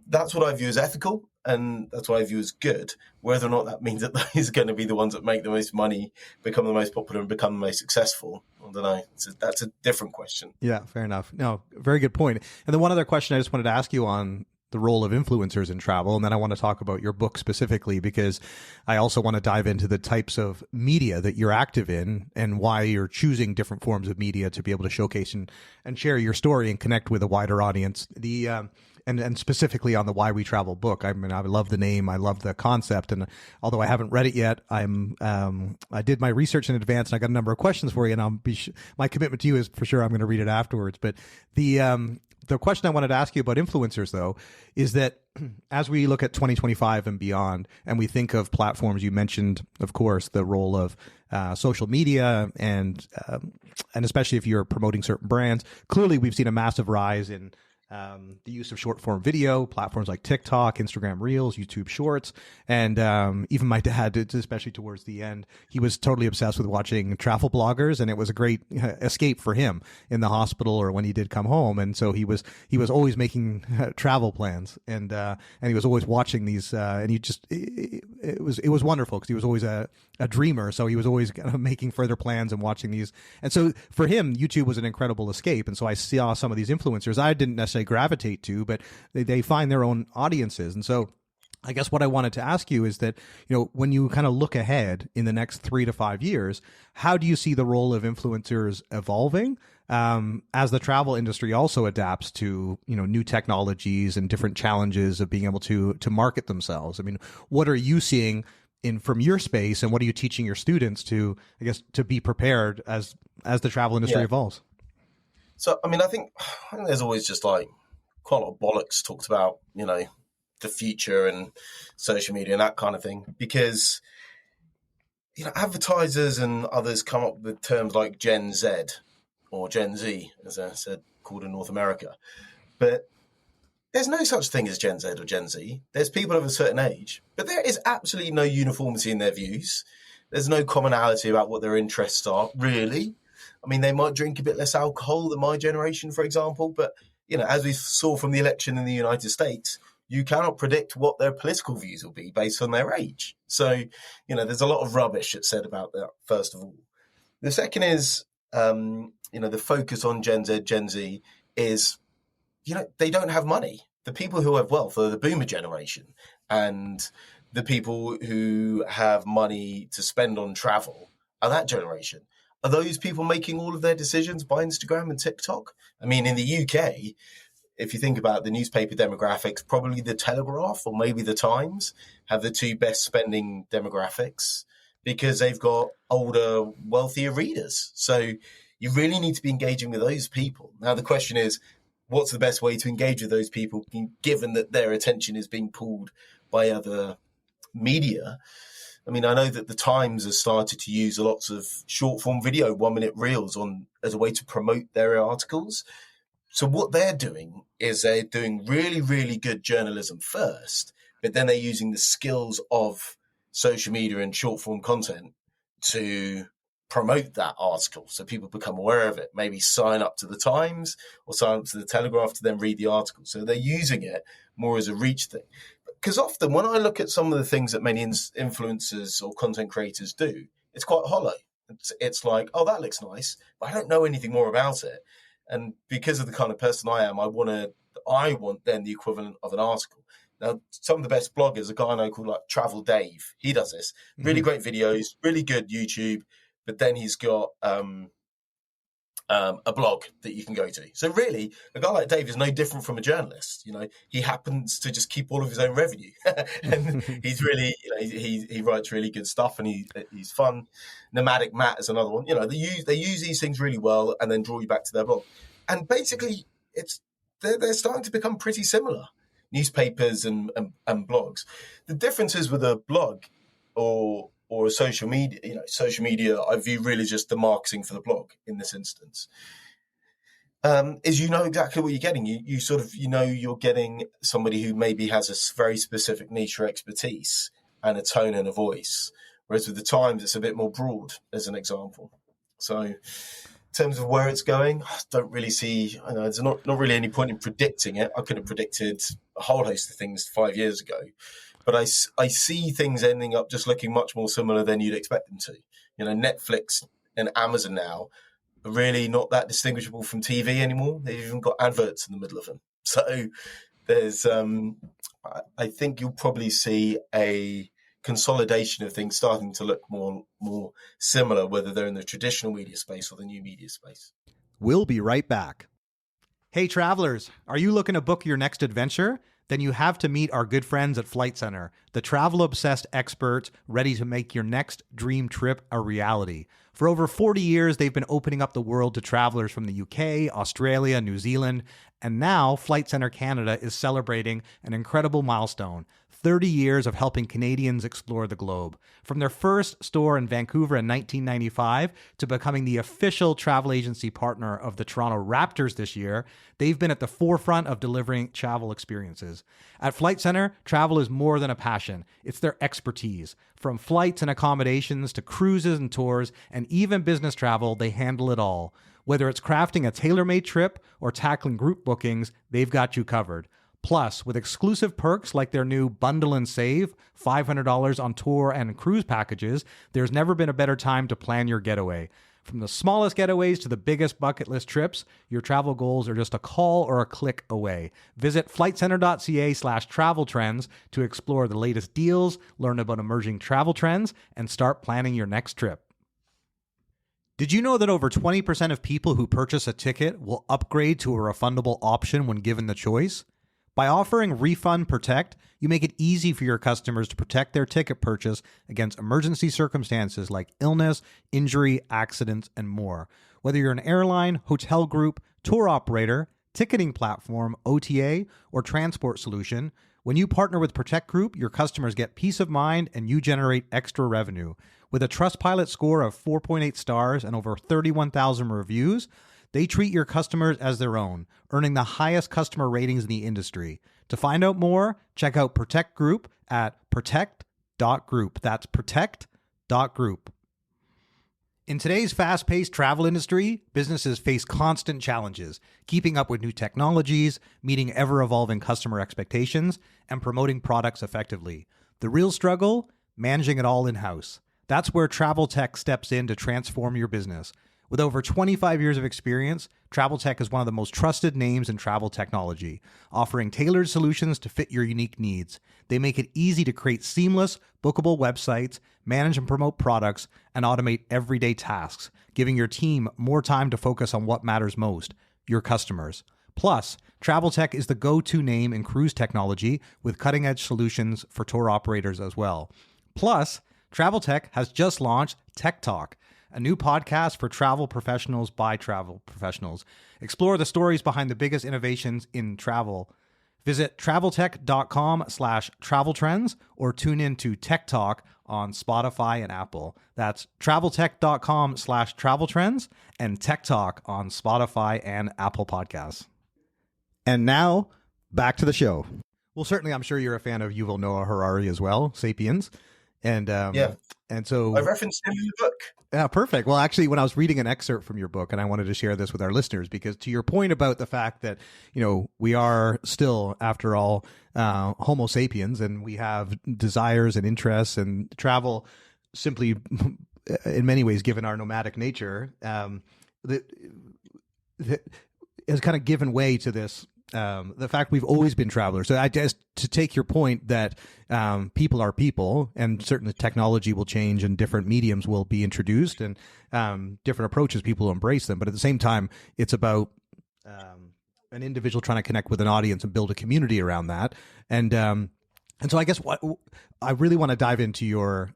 That's what I view as ethical, and that's what I view as good. Whether or not that means that those are going to be the ones that make the most money, become the most popular, and become the most successful, I don't know. That's a different question. Yeah, fair enough. No, very good point. And then one other question I just wanted to ask you on the role of influencers in travel. And then I want to talk about your book specifically, because I also want to dive into the types of media that you're active in and why you're choosing different forms of media to be able to showcase and share your story and connect with a wider audience. And specifically on the Why We Travel book. I mean, I love the name. I love the concept. And although I haven't read it yet, I did my research in advance and I got a number of questions for you, and my commitment to you is for sure I'm going to read it afterwards. But the question I wanted to ask you about influencers, though, is that as we look at 2025 and beyond, and we think of platforms, you mentioned, of course, the role of social media, and especially if you're promoting certain brands. Clearly, we've seen a massive rise in the use of short form video, platforms like TikTok, Instagram Reels, YouTube Shorts. And even my dad, especially towards the end, he was totally obsessed with watching travel bloggers, and it was a great escape for him in the hospital or when he did come home. And so he was always making travel plans, and he was always watching these, and it was wonderful because he was always a dreamer. So he was always kind of making further plans and watching these. And so for him, YouTube was an incredible escape. And so I saw some of these influencers I didn't necessarily gravitate to, but they find their own audiences. And so I guess what I wanted to ask you is that, when you kind of look ahead in the next 3 to 5 years, how do you see the role of influencers evolving as the travel industry also adapts to, new technologies and different challenges of being able to market themselves? I mean, what are you seeing from your space, and what are you teaching your students to be prepared as the travel industry evolves? So, I think there's always just like quite a lot of bollocks talked about, the future and social media and that kind of thing, because, advertisers and others come up with terms like Gen Z or Gen Z, as I said, called in North America. But there's no such thing as Gen Z or Gen Z. There's people of a certain age, but there is absolutely no uniformity in their views. There's no commonality about what their interests are, really. They might drink a bit less alcohol than my generation, for example, but, as we saw from the election in the United States, you cannot predict what their political views will be based on their age. So, there's a lot of rubbish that's said about that, first of all. The second is, the focus on Gen Z, Gen Z is, they don't have money. The people who have wealth are the boomer generation, and the people who have money to spend on travel are that generation. Are those people making all of their decisions by Instagram and TikTok? In the UK, if you think about the newspaper demographics, probably the Telegraph or maybe the Times have the two best spending demographics because they've got older, wealthier readers. So you really need to be engaging with those people. Now, the question is, what's the best way to engage with those people, given that their attention is being pulled by other media? I know that the Times has started to use lots of short-form video, 1-minute reels as a way to promote their articles. So what they're doing is they're doing really, really good journalism first, but then they're using the skills of social media and short-form content to promote that article so people become aware of it, maybe sign up to the Times or sign up to the Telegraph to then read the article. So they're using it more as a reach thing. Because often when I look at some of the things that many influencers or content creators do, it's quite hollow. It's like, oh, that looks nice, but I don't know anything more about it. And because of the kind of person I am, I want then the equivalent of an article. Now, some of the best bloggers, a guy I know called like Travel Dave, he does this. Really great videos, really good YouTube, but then he's got a blog that you can go to. So really, a guy like Dave is no different from a journalist. He happens to just keep all of his own revenue, and he's really, he writes really good stuff, and he's fun. Nomadic Matt is another one. They use these things really well, and then draw you back to their blog. And basically, they're starting to become pretty similar. Newspapers and blogs. The difference is with a blog or a social media, social media, I view really just the marketing for the blog in this instance, is exactly what you're getting. You sort of, you're getting somebody who maybe has a very specific niche or expertise and a tone and a voice. Whereas with the Times, it's a bit more broad, as an example. So in terms of where it's going, I don't really see, there's not really any point in predicting it. I could have predicted a whole host of things 5 years ago. But I see things ending up just looking much more similar than you'd expect them to. Netflix and Amazon now are really not that distinguishable from TV anymore. They've even got adverts in the middle of them. So there's, I think you'll probably see a consolidation of things starting to look more similar, whether they're in the traditional media space or the new media space. We'll be right back. Hey, travelers, are you looking to book your next adventure? Then you have to meet our good friends at Flight Centre, the travel-obsessed experts ready to make your next dream trip a reality. For over 40 years, they've been opening up the world to travelers from the UK, Australia, New Zealand, and now Flight Centre Canada is celebrating an incredible milestone, 30 years of helping Canadians explore the globe. From their first store in Vancouver in 1995 to becoming the official travel agency partner of the Toronto Raptors this year, they've been at the forefront of delivering travel experiences. At Flight Centre, travel is more than a passion. It's their expertise. From flights and accommodations to cruises and tours and even business travel, they handle it all. Whether it's crafting a tailor-made trip or tackling group bookings, they've got you covered. Plus, with exclusive perks like their new Bundle and Save, $500 on tour and cruise packages, there's never been a better time to plan your getaway. From the smallest getaways to the biggest bucket list trips, your travel goals are just a call or a click away. Visit flightcenter.ca/travel trends to explore the latest deals, learn about emerging travel trends, and start planning your next trip. Did you know that over 20% of people who purchase a ticket will upgrade to a refundable option when given the choice? By offering Refund Protect, you make it easy for your customers to protect their ticket purchase against emergency circumstances like illness, injury, accidents, and more. Whether you're an airline, hotel group, tour operator, ticketing platform, OTA, or transport solution, when you partner with Protect Group, your customers get peace of mind and you generate extra revenue. With a Trustpilot score of 4.8 stars and over 31,000 reviews, they treat your customers as their own, earning the highest customer ratings in the industry. To find out more, check out Protect Group at protect.group. That's protect.group. In today's fast-paced travel industry, businesses face constant challenges, keeping up with new technologies, meeting ever-evolving customer expectations, and promoting products effectively. The real struggle? Managing it all in-house. That's where Travel Tech steps in to transform your business. With over 25 years of experience, Travel Tech is one of the most trusted names in travel technology, offering tailored solutions to fit your unique needs. They make it easy to create seamless, bookable websites, manage and promote products, and automate everyday tasks, giving your team more time to focus on what matters most, your customers. Plus, Travel Tech is the go-to name in cruise technology with cutting-edge solutions for tour operators as well. Plus, Travel Tech has just launched Tech Talk, a new podcast for travel professionals by travel professionals. Explore the stories behind the biggest innovations in travel. Visit traveltech.com/travel trends or tune in to Tech Talk on Spotify and Apple. That's traveltech.com/travel trends and Tech Talk on Spotify and Apple Podcasts. And now, back to the show. Well, certainly, I'm sure you're a fan of Yuval Noah Harari as well, Sapiens. And and so I referenced him in the book. Yeah, perfect. Well, actually, when I was reading an excerpt from your book, and I wanted to share this with our listeners, because to your point about the fact that, you know, we are still, after all, Homo sapiens, and we have desires and interests, and travel simply, in many ways, given our nomadic nature, that has kind of given way to this. The fact we've always been travelers. So I just, to take your point that people are people, and certainly technology will change and different mediums will be introduced and different approaches, people will embrace them. But at the same time, it's about an individual trying to connect with an audience and build a community around that. And so I guess what I really want to dive into your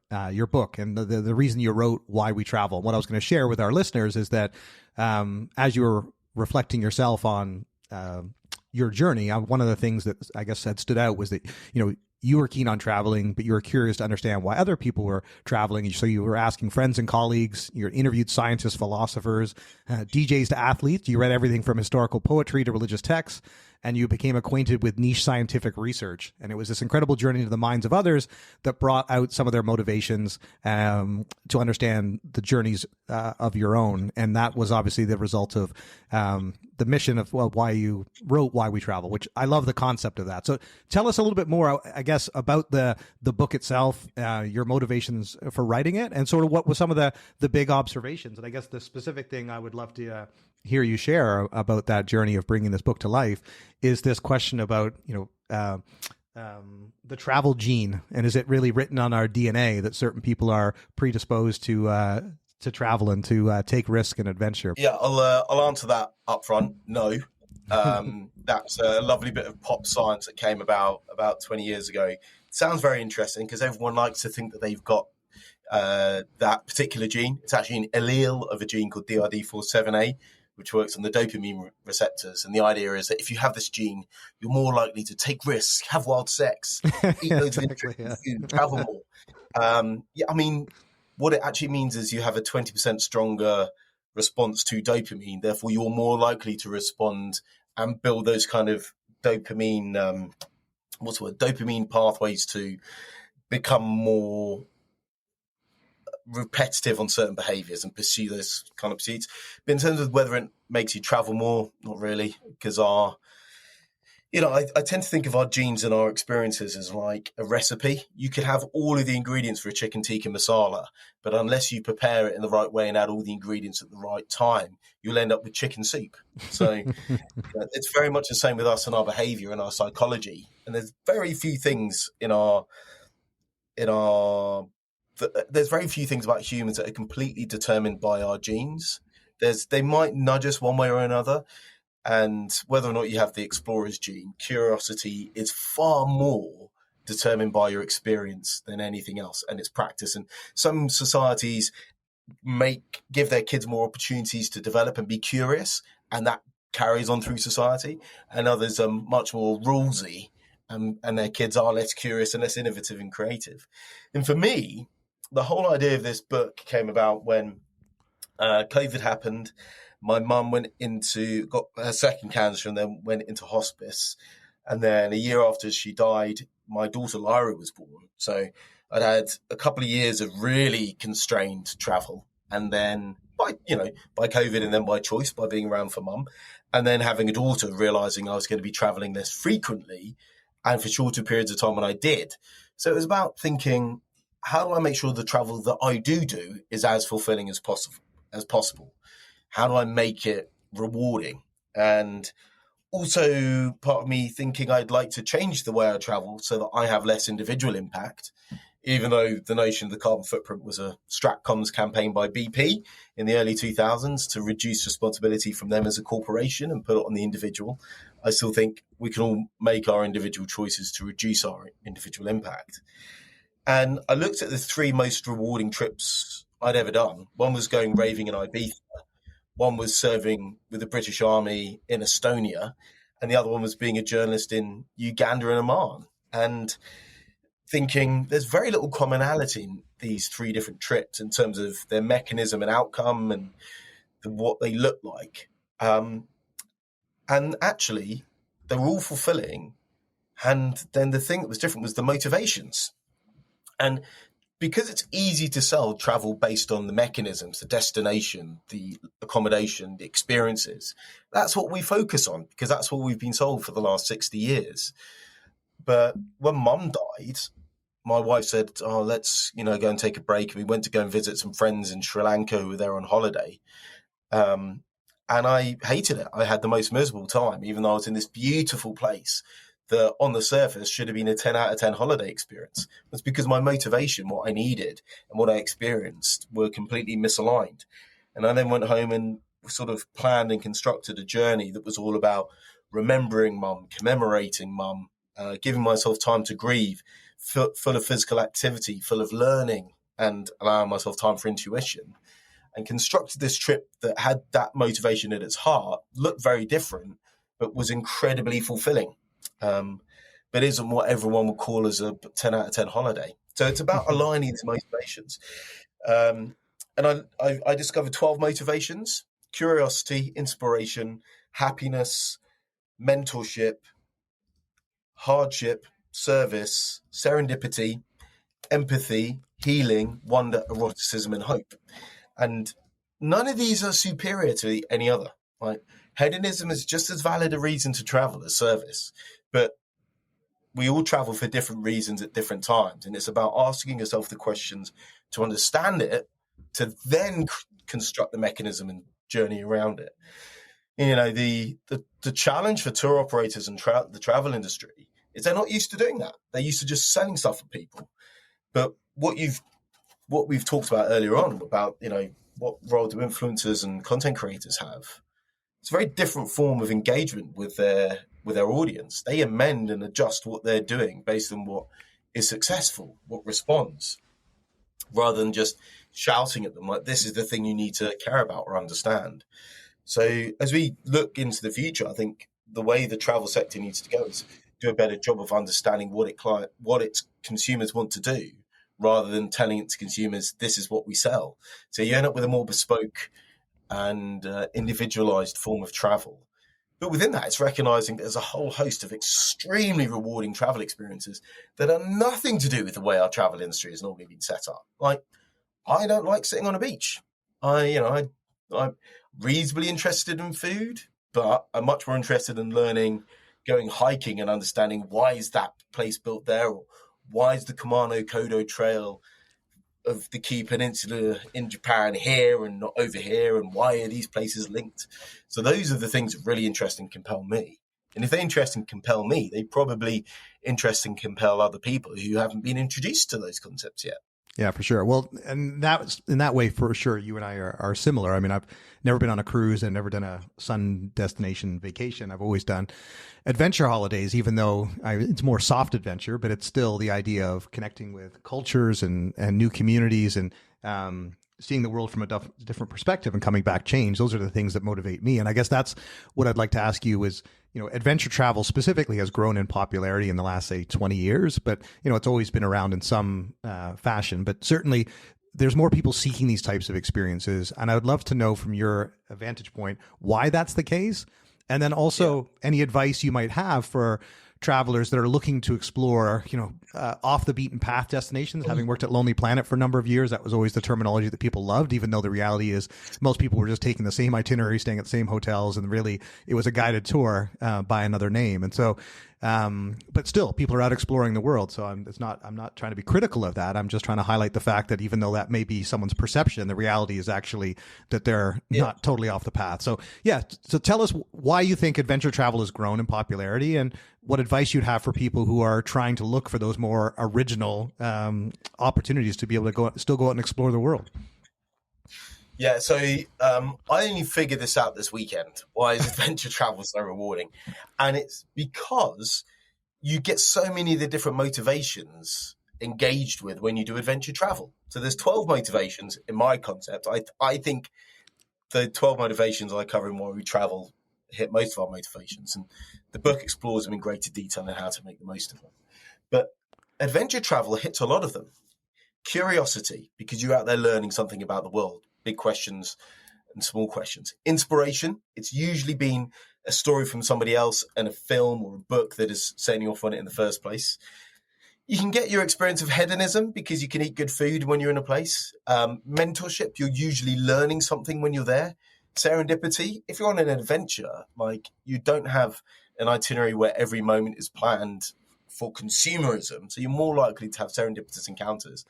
book and the reason you wrote Why We Travel. What I was going to share with our listeners is that as you were reflecting yourself on your journey, one of the things that I guess had stood out was that, you know, you were keen on traveling, but you were curious to understand why other people were traveling. So you were asking friends and colleagues, you interviewed scientists, philosophers, DJs to athletes. You read everything from historical poetry to religious texts, and you became acquainted with niche scientific research. And it was this incredible journey into the minds of others that brought out some of their motivations to understand the journeys of your own. And that was obviously the result of the mission of why you wrote Why We Travel, which I love the concept of that. So tell us a little bit more, I guess, about the book itself, your motivations for writing it, and sort of what was some of the big observations. And I guess the specific thing I would love to hear you share about that journey of bringing this book to life is this question about, you know, the travel gene, and is it really written on our DNA that certain people are predisposed to travel and to take risk and adventure? Yeah, I'll answer that up front. No, that's a lovely bit of pop science that came about 20 years ago. It sounds very interesting because everyone likes to think that they've got that particular gene. It's actually an allele of a gene called DRD47A, which works on the dopamine receptors. And the idea is that if you have this gene, you're more likely to take risks, have wild sex, eat loads of interesting food, travel more. What it actually means is you have a 20% stronger response to dopamine. Therefore, you're more likely to respond and build those kind of dopamine, dopamine pathways to become more repetitive on certain behaviors and pursue those kind of pursuits. But in terms of whether it makes you travel more, not really, because I tend to think of our genes and our experiences as like a recipe. You could have all of the ingredients for a chicken tikka masala, but unless you prepare it in the right way and add all the ingredients at the right time, you'll end up with chicken soup. So it's very much the same with us and our behavior and our psychology. And there's very few things there's very few things about humans that are completely determined by our genes. They might nudge us one way or another. And whether or not you have the explorer's gene, curiosity is far more determined by your experience than anything else, and its practice. And some societies give their kids more opportunities to develop and be curious, and that carries on through society. And others are much more rulesy, and their kids are less curious and less innovative and creative. And for me, the whole idea of this book came about when COVID happened. My mum got her second cancer and then went into hospice. And then a year after she died, my daughter Lyra was born. So I'd had a couple of years of really constrained travel. And then by COVID and then by choice, by being around for mum. And then having a daughter, realizing I was going to be traveling less frequently and for shorter periods of time when I did. So it was about thinking, how do I make sure the travel that I do is as fulfilling as possible? How do I make it rewarding? And also part of me thinking I'd like to change the way I travel so that I have less individual impact, even though the notion of the carbon footprint was a Stratcoms campaign by BP in the early 2000s to reduce responsibility from them as a corporation and put it on the individual. I still think we can all make our individual choices to reduce our individual impact. And I looked at the 3 most rewarding trips I'd ever done. One was going raving in Ibiza. One was serving with the British Army in Estonia, and the other one was being a journalist in Uganda and Oman. And thinking there's very little commonality in these 3 different trips in terms of their mechanism and outcome and what they look like. And actually, they were all fulfilling. And then the thing that was different was the motivations. And because it's easy to sell travel based on the mechanisms, the destination, the accommodation, the experiences, that's what we focus on because that's what we've been sold for the last 60 years. But when mum died, my wife said, let's, go and take a break. We went to go and visit some friends in Sri Lanka who were there on holiday. And I hated it. I had the most miserable time, even though I was in this beautiful place that on the surface should have been a 10 out of 10 holiday experience. It's because my motivation, what I needed and what I experienced were completely misaligned. And I then went home and sort of planned and constructed a journey that was all about remembering mum, commemorating mum, giving myself time to grieve, full of physical activity, full of learning and allowing myself time for intuition. And constructed this trip that had that motivation at its heart, looked very different, but was incredibly fulfilling. But isn't what everyone would call as a 10 out of 10 holiday. So it's about aligning these motivations. And I discovered 12 motivations: curiosity, inspiration, happiness, mentorship, hardship, service, serendipity, empathy, healing, wonder, eroticism, and hope. And none of these are superior to any other. Right? Hedonism is just as valid a reason to travel as service. But we all travel for different reasons at different times. And it's about asking yourself the questions to understand it, to then construct the mechanism and journey around it. The challenge for tour operators and the travel industry is they're not used to doing that. They're used to just selling stuff for people. But what we've talked about earlier on about, what role do influencers and content creators have? It's a very different form of engagement with their audience. They amend and adjust what they're doing based on what is successful, what responds, rather than just shouting at them like, this is the thing you need to care about or understand. So as we look into the future, I think the way the travel sector needs to go is do a better job of understanding what its consumers want to do, rather than telling its consumers this is what we sell. So you end up with a more bespoke and individualized form of travel. But within that, it's recognizing there's a whole host of extremely rewarding travel experiences that are nothing to do with the way our travel industry has normally been set up. Like, I don't like sitting on a beach. I'm reasonably interested in food, but I'm much more interested in learning, going hiking and understanding why is that place built there, or why is the Kumano Kodo Trail of the Kii Peninsula in Japan here and not over here, and why are these places linked? So those are the things that really interest and compel me. And if they interest and compel me, they probably interest and compel other people who haven't been introduced to those concepts yet. Yeah, for sure. Well, and that in that way, for sure, you and I are similar. I mean, I've never been on a cruise and never done a sun destination vacation. I've always done adventure holidays, even though it's more soft adventure, but it's still the idea of connecting with cultures and new communities and seeing the world from a different perspective and coming back changed. Those are the things that motivate me. And I guess that's what I'd like to ask you is, adventure travel specifically has grown in popularity in the last, say, 20 years, but, it's always been around in some fashion, but certainly there's more people seeking these types of experiences. And I would love to know from your vantage point why that's the case. And then also any advice you might have for travelers that are looking to explore, off the beaten path destinations. Having worked at Lonely Planet for a number of years, that was always the terminology that people loved, even though the reality is most people were just taking the same itinerary, staying at the same hotels, and really it was a guided tour by another name. And so, but still, people are out exploring the world. So I'm not trying to be critical of that. I'm just trying to highlight the fact that even though that may be someone's perception, the reality is actually that they're not totally off the path. So so tell us why you think adventure travel has grown in popularity, and what advice you'd have for people who are trying to look for those more original opportunities to be able to still go out and explore the world. Yeah, so I only figured this out this weekend. Why is adventure travel so rewarding? And it's because you get so many of the different motivations engaged with when you do adventure travel. So there's 12 motivations in my concept. I think the 12 motivations I cover in Why We Travel hit most of our motivations. And the book explores them in greater detail and how to make the most of them. But adventure travel hits a lot of them. Curiosity, because you're out there learning something about the world. Big questions and small questions. Inspiration, it's usually been a story from somebody else and a film or a book that is setting you off on it in the first place. You can get your experience of hedonism because you can eat good food when you're in a place. Mentorship, you're usually learning something when you're there. Serendipity, if you're on an adventure, like you don't have an itinerary where every moment is planned for consumerism, so you're more likely to have serendipitous encounters.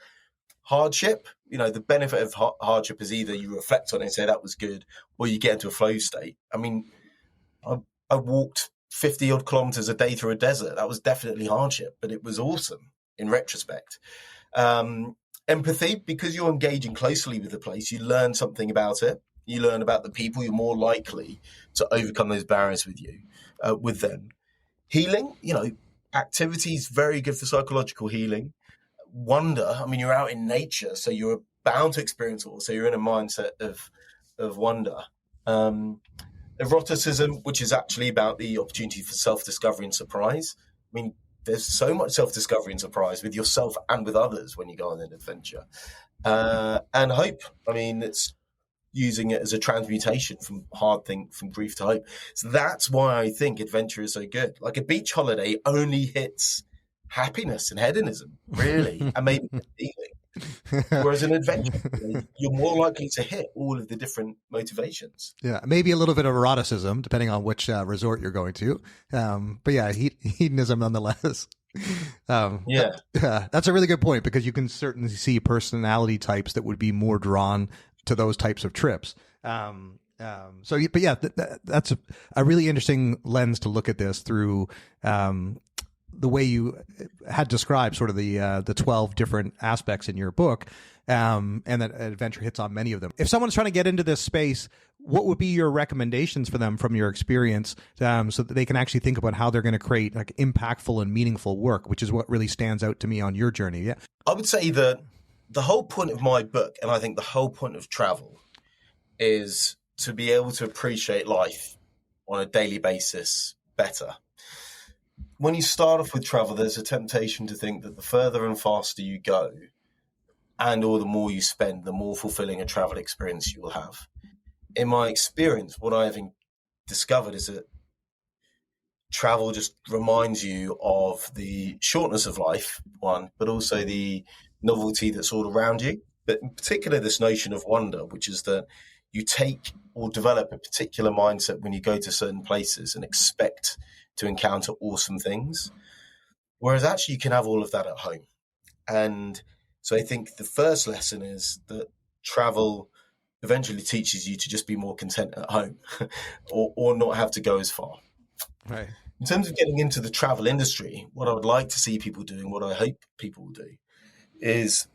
Hardship, the benefit of hardship is either you reflect on it and say that was good, or you get into a flow state. I mean, I walked 50 odd kilometers a day through a desert. That was definitely hardship, but it was awesome in retrospect. Empathy, because you're engaging closely with the place, you learn something about it. You learn about the people. You're more likely to overcome those barriers with them. Healing, activity is very good for psychological healing. Wonder, I mean, you're out in nature, so you're bound to experience it all. So you're in a mindset of wonder. Eroticism, which is actually about the opportunity for self-discovery and surprise. I mean, there's so much self-discovery and surprise with yourself and with others when you go on an adventure. And hope, I mean, it's using it as a transmutation from grief to hope. So that's why I think adventure is so good. Like a beach holiday only hits happiness and hedonism, really, and maybe feeling. Whereas an adventure, you're more likely to hit all of the different motivations. Yeah, maybe a little bit of eroticism, depending on which resort you're going to. But yeah, hedonism nonetheless. That's a really good point, because you can certainly see personality types that would be more drawn to those types of trips. That's a really interesting lens to look at this through. The way you had described sort of the 12 different aspects in your book, and that adventure hits on many of them. If someone's trying to get into this space, what would be your recommendations for them from your experience, so that they can actually think about how they're going to create like impactful and meaningful work, which is what really stands out to me on your journey? Yeah, I would say that the whole point of my book, and I think the whole point of travel, is to be able to appreciate life on a daily basis better. When you start off with travel, there's a temptation to think that the further and faster you go, and or the more you spend, the more fulfilling a travel experience you will have. In my experience, what I have discovered is that travel just reminds you of the shortness of life, one, but also the novelty that's all around you. But in particular, this notion of wonder, which is that you take or develop a particular mindset when you go to certain places and expect to encounter awesome things. Whereas actually you can have all of that at home. And so I think the first lesson is that travel eventually teaches you to just be more content at home or not have to go as far. Right. In terms of getting into the travel industry, what I would like to see people doing, what I hope people will do, is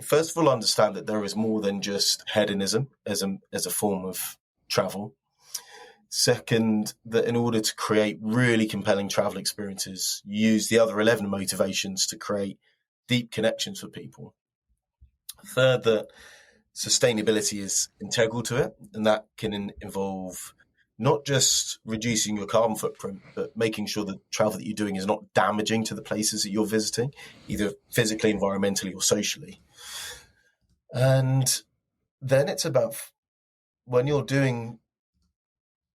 first of all understand that there is more than just hedonism as a form of travel. Second, that in order to create really compelling travel experiences, use the other 11 motivations to create deep connections with people. Third, that sustainability is integral to it, and that can involve not just reducing your carbon footprint, but making sure the travel that you're doing is not damaging to the places that you're visiting, either physically, environmentally, or socially. And then it's about when you're doing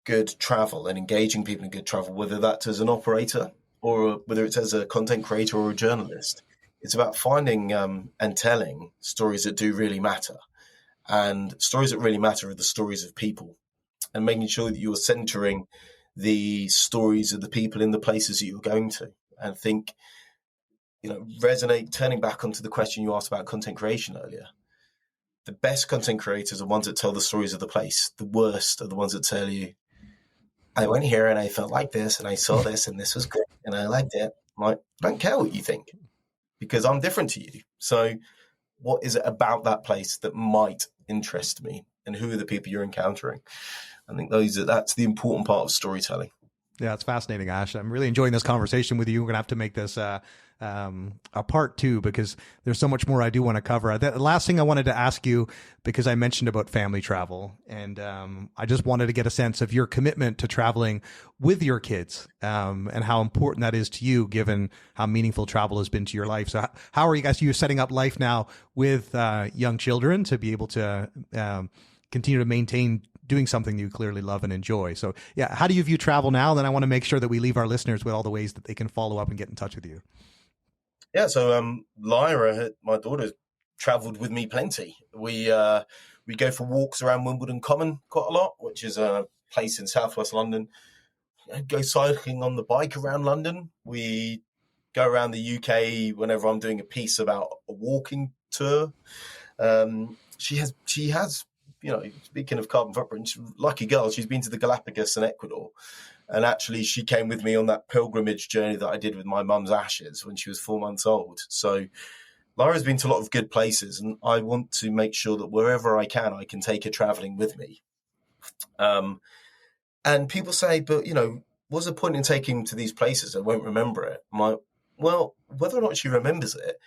good travel and engaging people in good travel, whether that's as an operator or whether it's as a content creator or a journalist, it's about finding and telling stories that do really matter. And stories that really matter are the stories of people, and making sure that you're centering the stories of the people in the places that you're going to. And think, resonate, turning back onto the question you asked about content creation earlier. The best content creators are ones that tell the stories of the place. The worst are the ones that tell you, I went here and I felt like this and I saw this and this was great and I liked it. I don't care what you think because I'm different to you. So what is it about that place that might interest me, and who are the people you're encountering? I think that's the important part of storytelling. Yeah, it's fascinating, Ash. I'm really enjoying this conversation with you. We're going to have to make this a part 2 because there's so much more I do want to cover. The last thing I wanted to ask you, because I mentioned about family travel, and I just wanted to get a sense of your commitment to traveling with your kids and how important that is to you, given how meaningful travel has been to your life. So how are you guys, you're setting up life now with young children to be able to continue to maintain doing something you clearly love and enjoy. So yeah, how do you view travel now? Then I want to make sure that we leave our listeners with all the ways that they can follow up and get in touch with you. Yeah, so Lyra, my daughter, traveled with me plenty. We go for walks around Wimbledon Common quite a lot, which is a place in southwest London. Go cycling on the bike around London. We go around the UK whenever I'm doing a piece about a walking tour. She has, speaking of carbon footprint, lucky girl, she's been to the Galapagos in Ecuador. And actually, she came with me on that pilgrimage journey that I did with my mum's ashes when she was 4 months old. So Lyra's been to a lot of good places, and I want to make sure that wherever I can take her traveling with me. And people say, but, what's the point in taking to these places? I won't remember it. I'm like, well, whether or not she remembers it,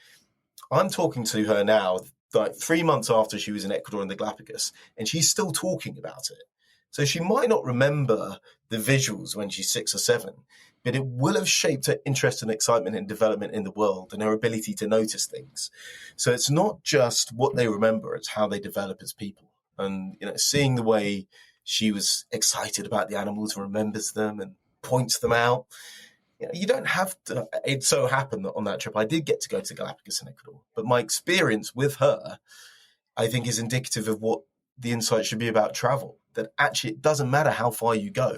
I'm talking to her now, like 3 months after she was in Ecuador and the Galapagos, and she's still talking about it. So she might not remember the visuals when she's 6 or 7, but it will have shaped her interest and excitement and development in the world and her ability to notice things. So it's not just what they remember, it's how they develop as people. And, seeing the way she was excited about the animals and remembers them and points them out. You don't have to. It so happened that on that trip, I did get to go to Galapagos in Ecuador. But my experience with her, I think, is indicative of what the insight should be about travel. That actually, it doesn't matter how far you go.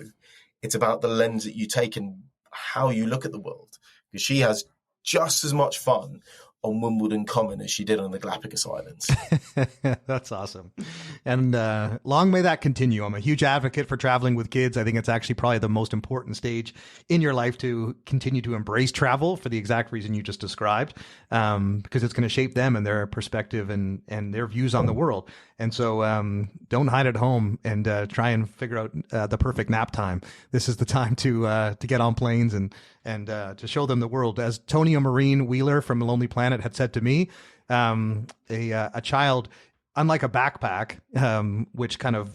It's about the lens that you take and how you look at the world. Because she has just as much fun on Wimbledon Common as she did on the Galapagos Islands. That's awesome. And long may that continue. I'm a huge advocate for traveling with kids. I think it's actually probably the most important stage in your life to continue to embrace travel for the exact reason you just described, because it's going to shape them and their perspective and their views on the world. And so don't hide at home and try and figure out the perfect nap time. This is the time to get on planes and to show them the world. As Tonya Marine Wheeler from Lonely Planet had said to me, a child unlike a backpack, which kind of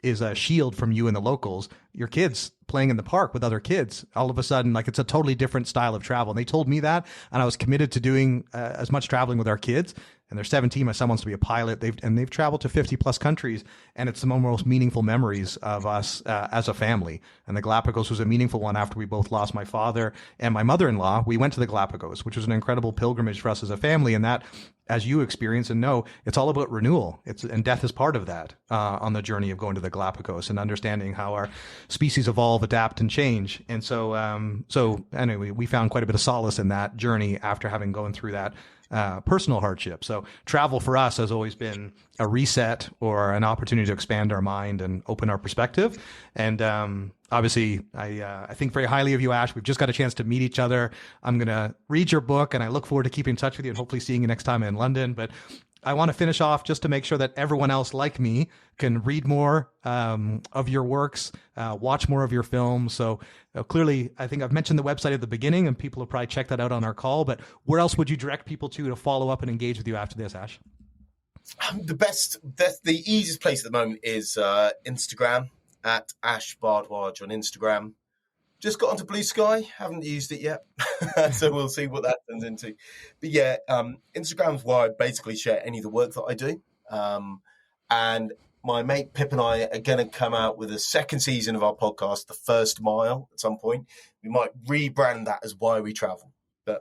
is a shield from you and the locals, your kids playing in the park with other kids, all of a sudden, like, it's a totally different style of travel. And they told me that, and I was committed to doing as much traveling with our kids. And they're 17. My son wants to be a pilot. They've traveled to 50 plus countries, and it's the most meaningful memories of us as a family. And the Galapagos was a meaningful one after we both lost my father and my mother-in-law. We went to the Galapagos, which was an incredible pilgrimage for us as a family. And that, as you experience and know, it's all about renewal. And death is part of that on the journey of going to the Galapagos and understanding how our species evolve, adapt, and change. And so anyway, we found quite a bit of solace in that journey after having gone through that personal hardship. So travel for us has always been a reset or an opportunity to expand our mind and open our perspective. And obviously, I think very highly of you, Ash. We've just got a chance to meet each other. I'm going to read your book, and I look forward to keeping in touch with you and hopefully seeing you next time in London. But I want to finish off just to make sure that everyone else like me can read more of your works, watch more of your films. So clearly, I think I've mentioned the website at the beginning, and people will probably check that out on our call. But where else would you direct people to follow up and engage with you after this, Ash? The easiest place at the moment is Instagram, at Ash Bhardwaj on Instagram. Just got onto Blue Sky, haven't used it yet, so we'll see what that turns into. But yeah, Instagram's where I basically share any of the work that I do. And my mate Pip and I are going to come out with a second season of our podcast, The First Mile, at some point. We might rebrand that as Why We Travel. But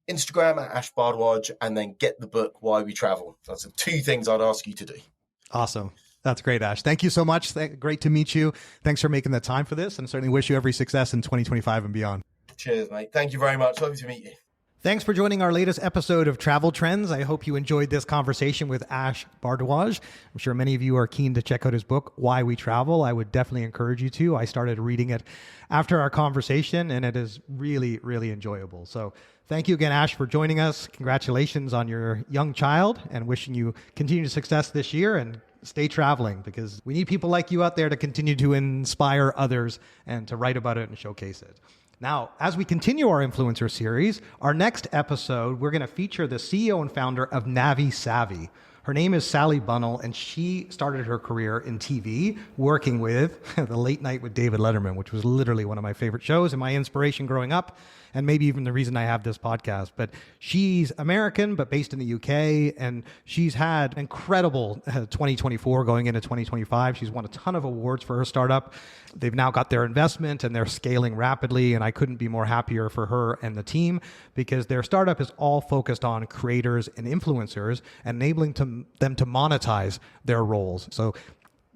Instagram at Ash Bhardwaj, and then get the book Why We Travel. That's the two things I'd ask you to do. Awesome. That's great, Ash. Thank you so much. Great to meet you. Thanks for making the time for this, and certainly wish you every success in 2025 and beyond. Cheers, mate. Thank you very much. Lovely to meet you. Thanks for joining our latest episode of Travel Trends. I hope you enjoyed this conversation with Ash Bhardwaj. I'm sure many of you are keen to check out his book, Why We Travel. I would definitely encourage you to. I started reading it after our conversation, and it is really, really enjoyable. So thank you again, Ash, for joining us. Congratulations on your young child, and wishing you continued success this year, and stay traveling, because we need people like you out there to continue to inspire others and to write about it and showcase it. Now, as we continue our influencer series, our next episode, we're going to feature the CEO and founder of Navi Savvy. Her name is Sally Bunnell, and she started her career in TV working with The Late Night with David Letterman, which was literally one of my favorite shows and my inspiration growing up, and maybe even the reason I have this podcast. But she's American, but based in the UK, and she's had incredible 2024 going into 2025. She's won a ton of awards for her startup. They've now got their investment, and they're scaling rapidly, and I couldn't be more happier for her and the team, because their startup is all focused on creators and influencers, enabling them to monetize their roles. So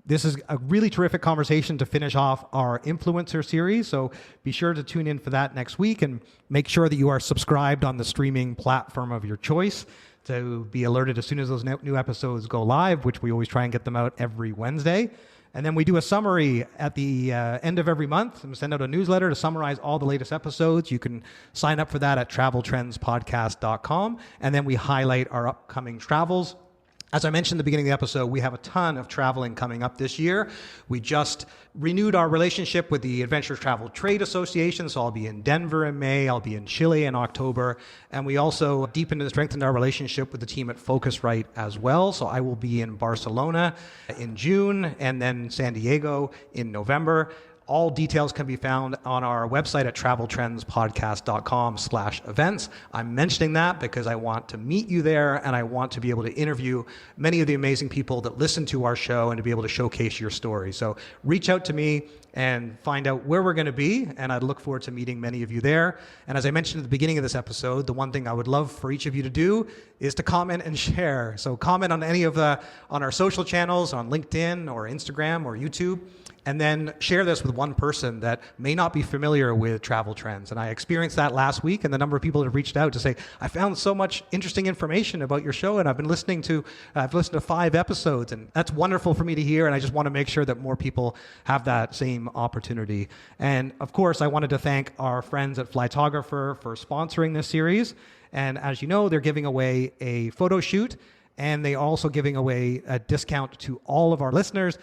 this is a really terrific conversation to finish off our influencer series. So be sure to tune in for that next week, and make sure that you are subscribed on the streaming platform of your choice to be alerted as soon as those new episodes go live, which we always try and get them out every Wednesday. And then we do a summary at the end of every month, and send out a newsletter to summarize all the latest episodes. You can sign up for that at traveltrendspodcast.com. And then we highlight our upcoming travels. As I mentioned at the beginning of the episode, we have a ton of traveling coming up this year. We just renewed our relationship with the Adventure Travel Trade Association, so I'll be in Denver in May, I'll be in Chile in October, and we also deepened and strengthened our relationship with the team at Focusrite as well. So I will be in Barcelona in June, and then San Diego in November. All details can be found on our website at traveltrendspodcast.com/events. I'm mentioning that because I want to meet you there, and I want to be able to interview many of the amazing people that listen to our show, and to be able to showcase your story. So reach out to me and find out where we're going to be, and I'd look forward to meeting many of you there. And as I mentioned at the beginning of this episode, the one thing I would love for each of you to do is to comment and share. So comment on any of on our social channels, on LinkedIn or Instagram or YouTube, and then share this with one person that may not be familiar with travel trends. And I experienced that last week, and the number of people that have reached out to say, I found so much interesting information about your show, and I've listened to 5 episodes, and that's wonderful for me to hear, and I just want to make sure that more people have that same opportunity. And of course, I wanted to thank our friends at Flytographer for sponsoring this series. And as you know, they're giving away a photo shoot, and they're also giving away a discount to all of our listeners.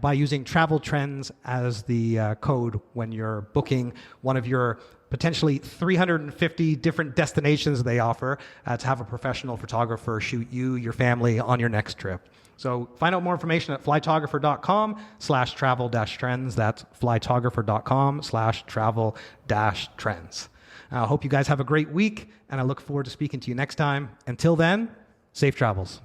by using travel trends as the code when you're booking one of your potentially 350 different destinations they offer to have a professional photographer shoot you, your family on your next trip. So find out more information at flytographer.com/travel-trends. That's flytographer.com/travel-trends. I hope you guys have a great week, and I look forward to speaking to you next time. Until then, safe travels.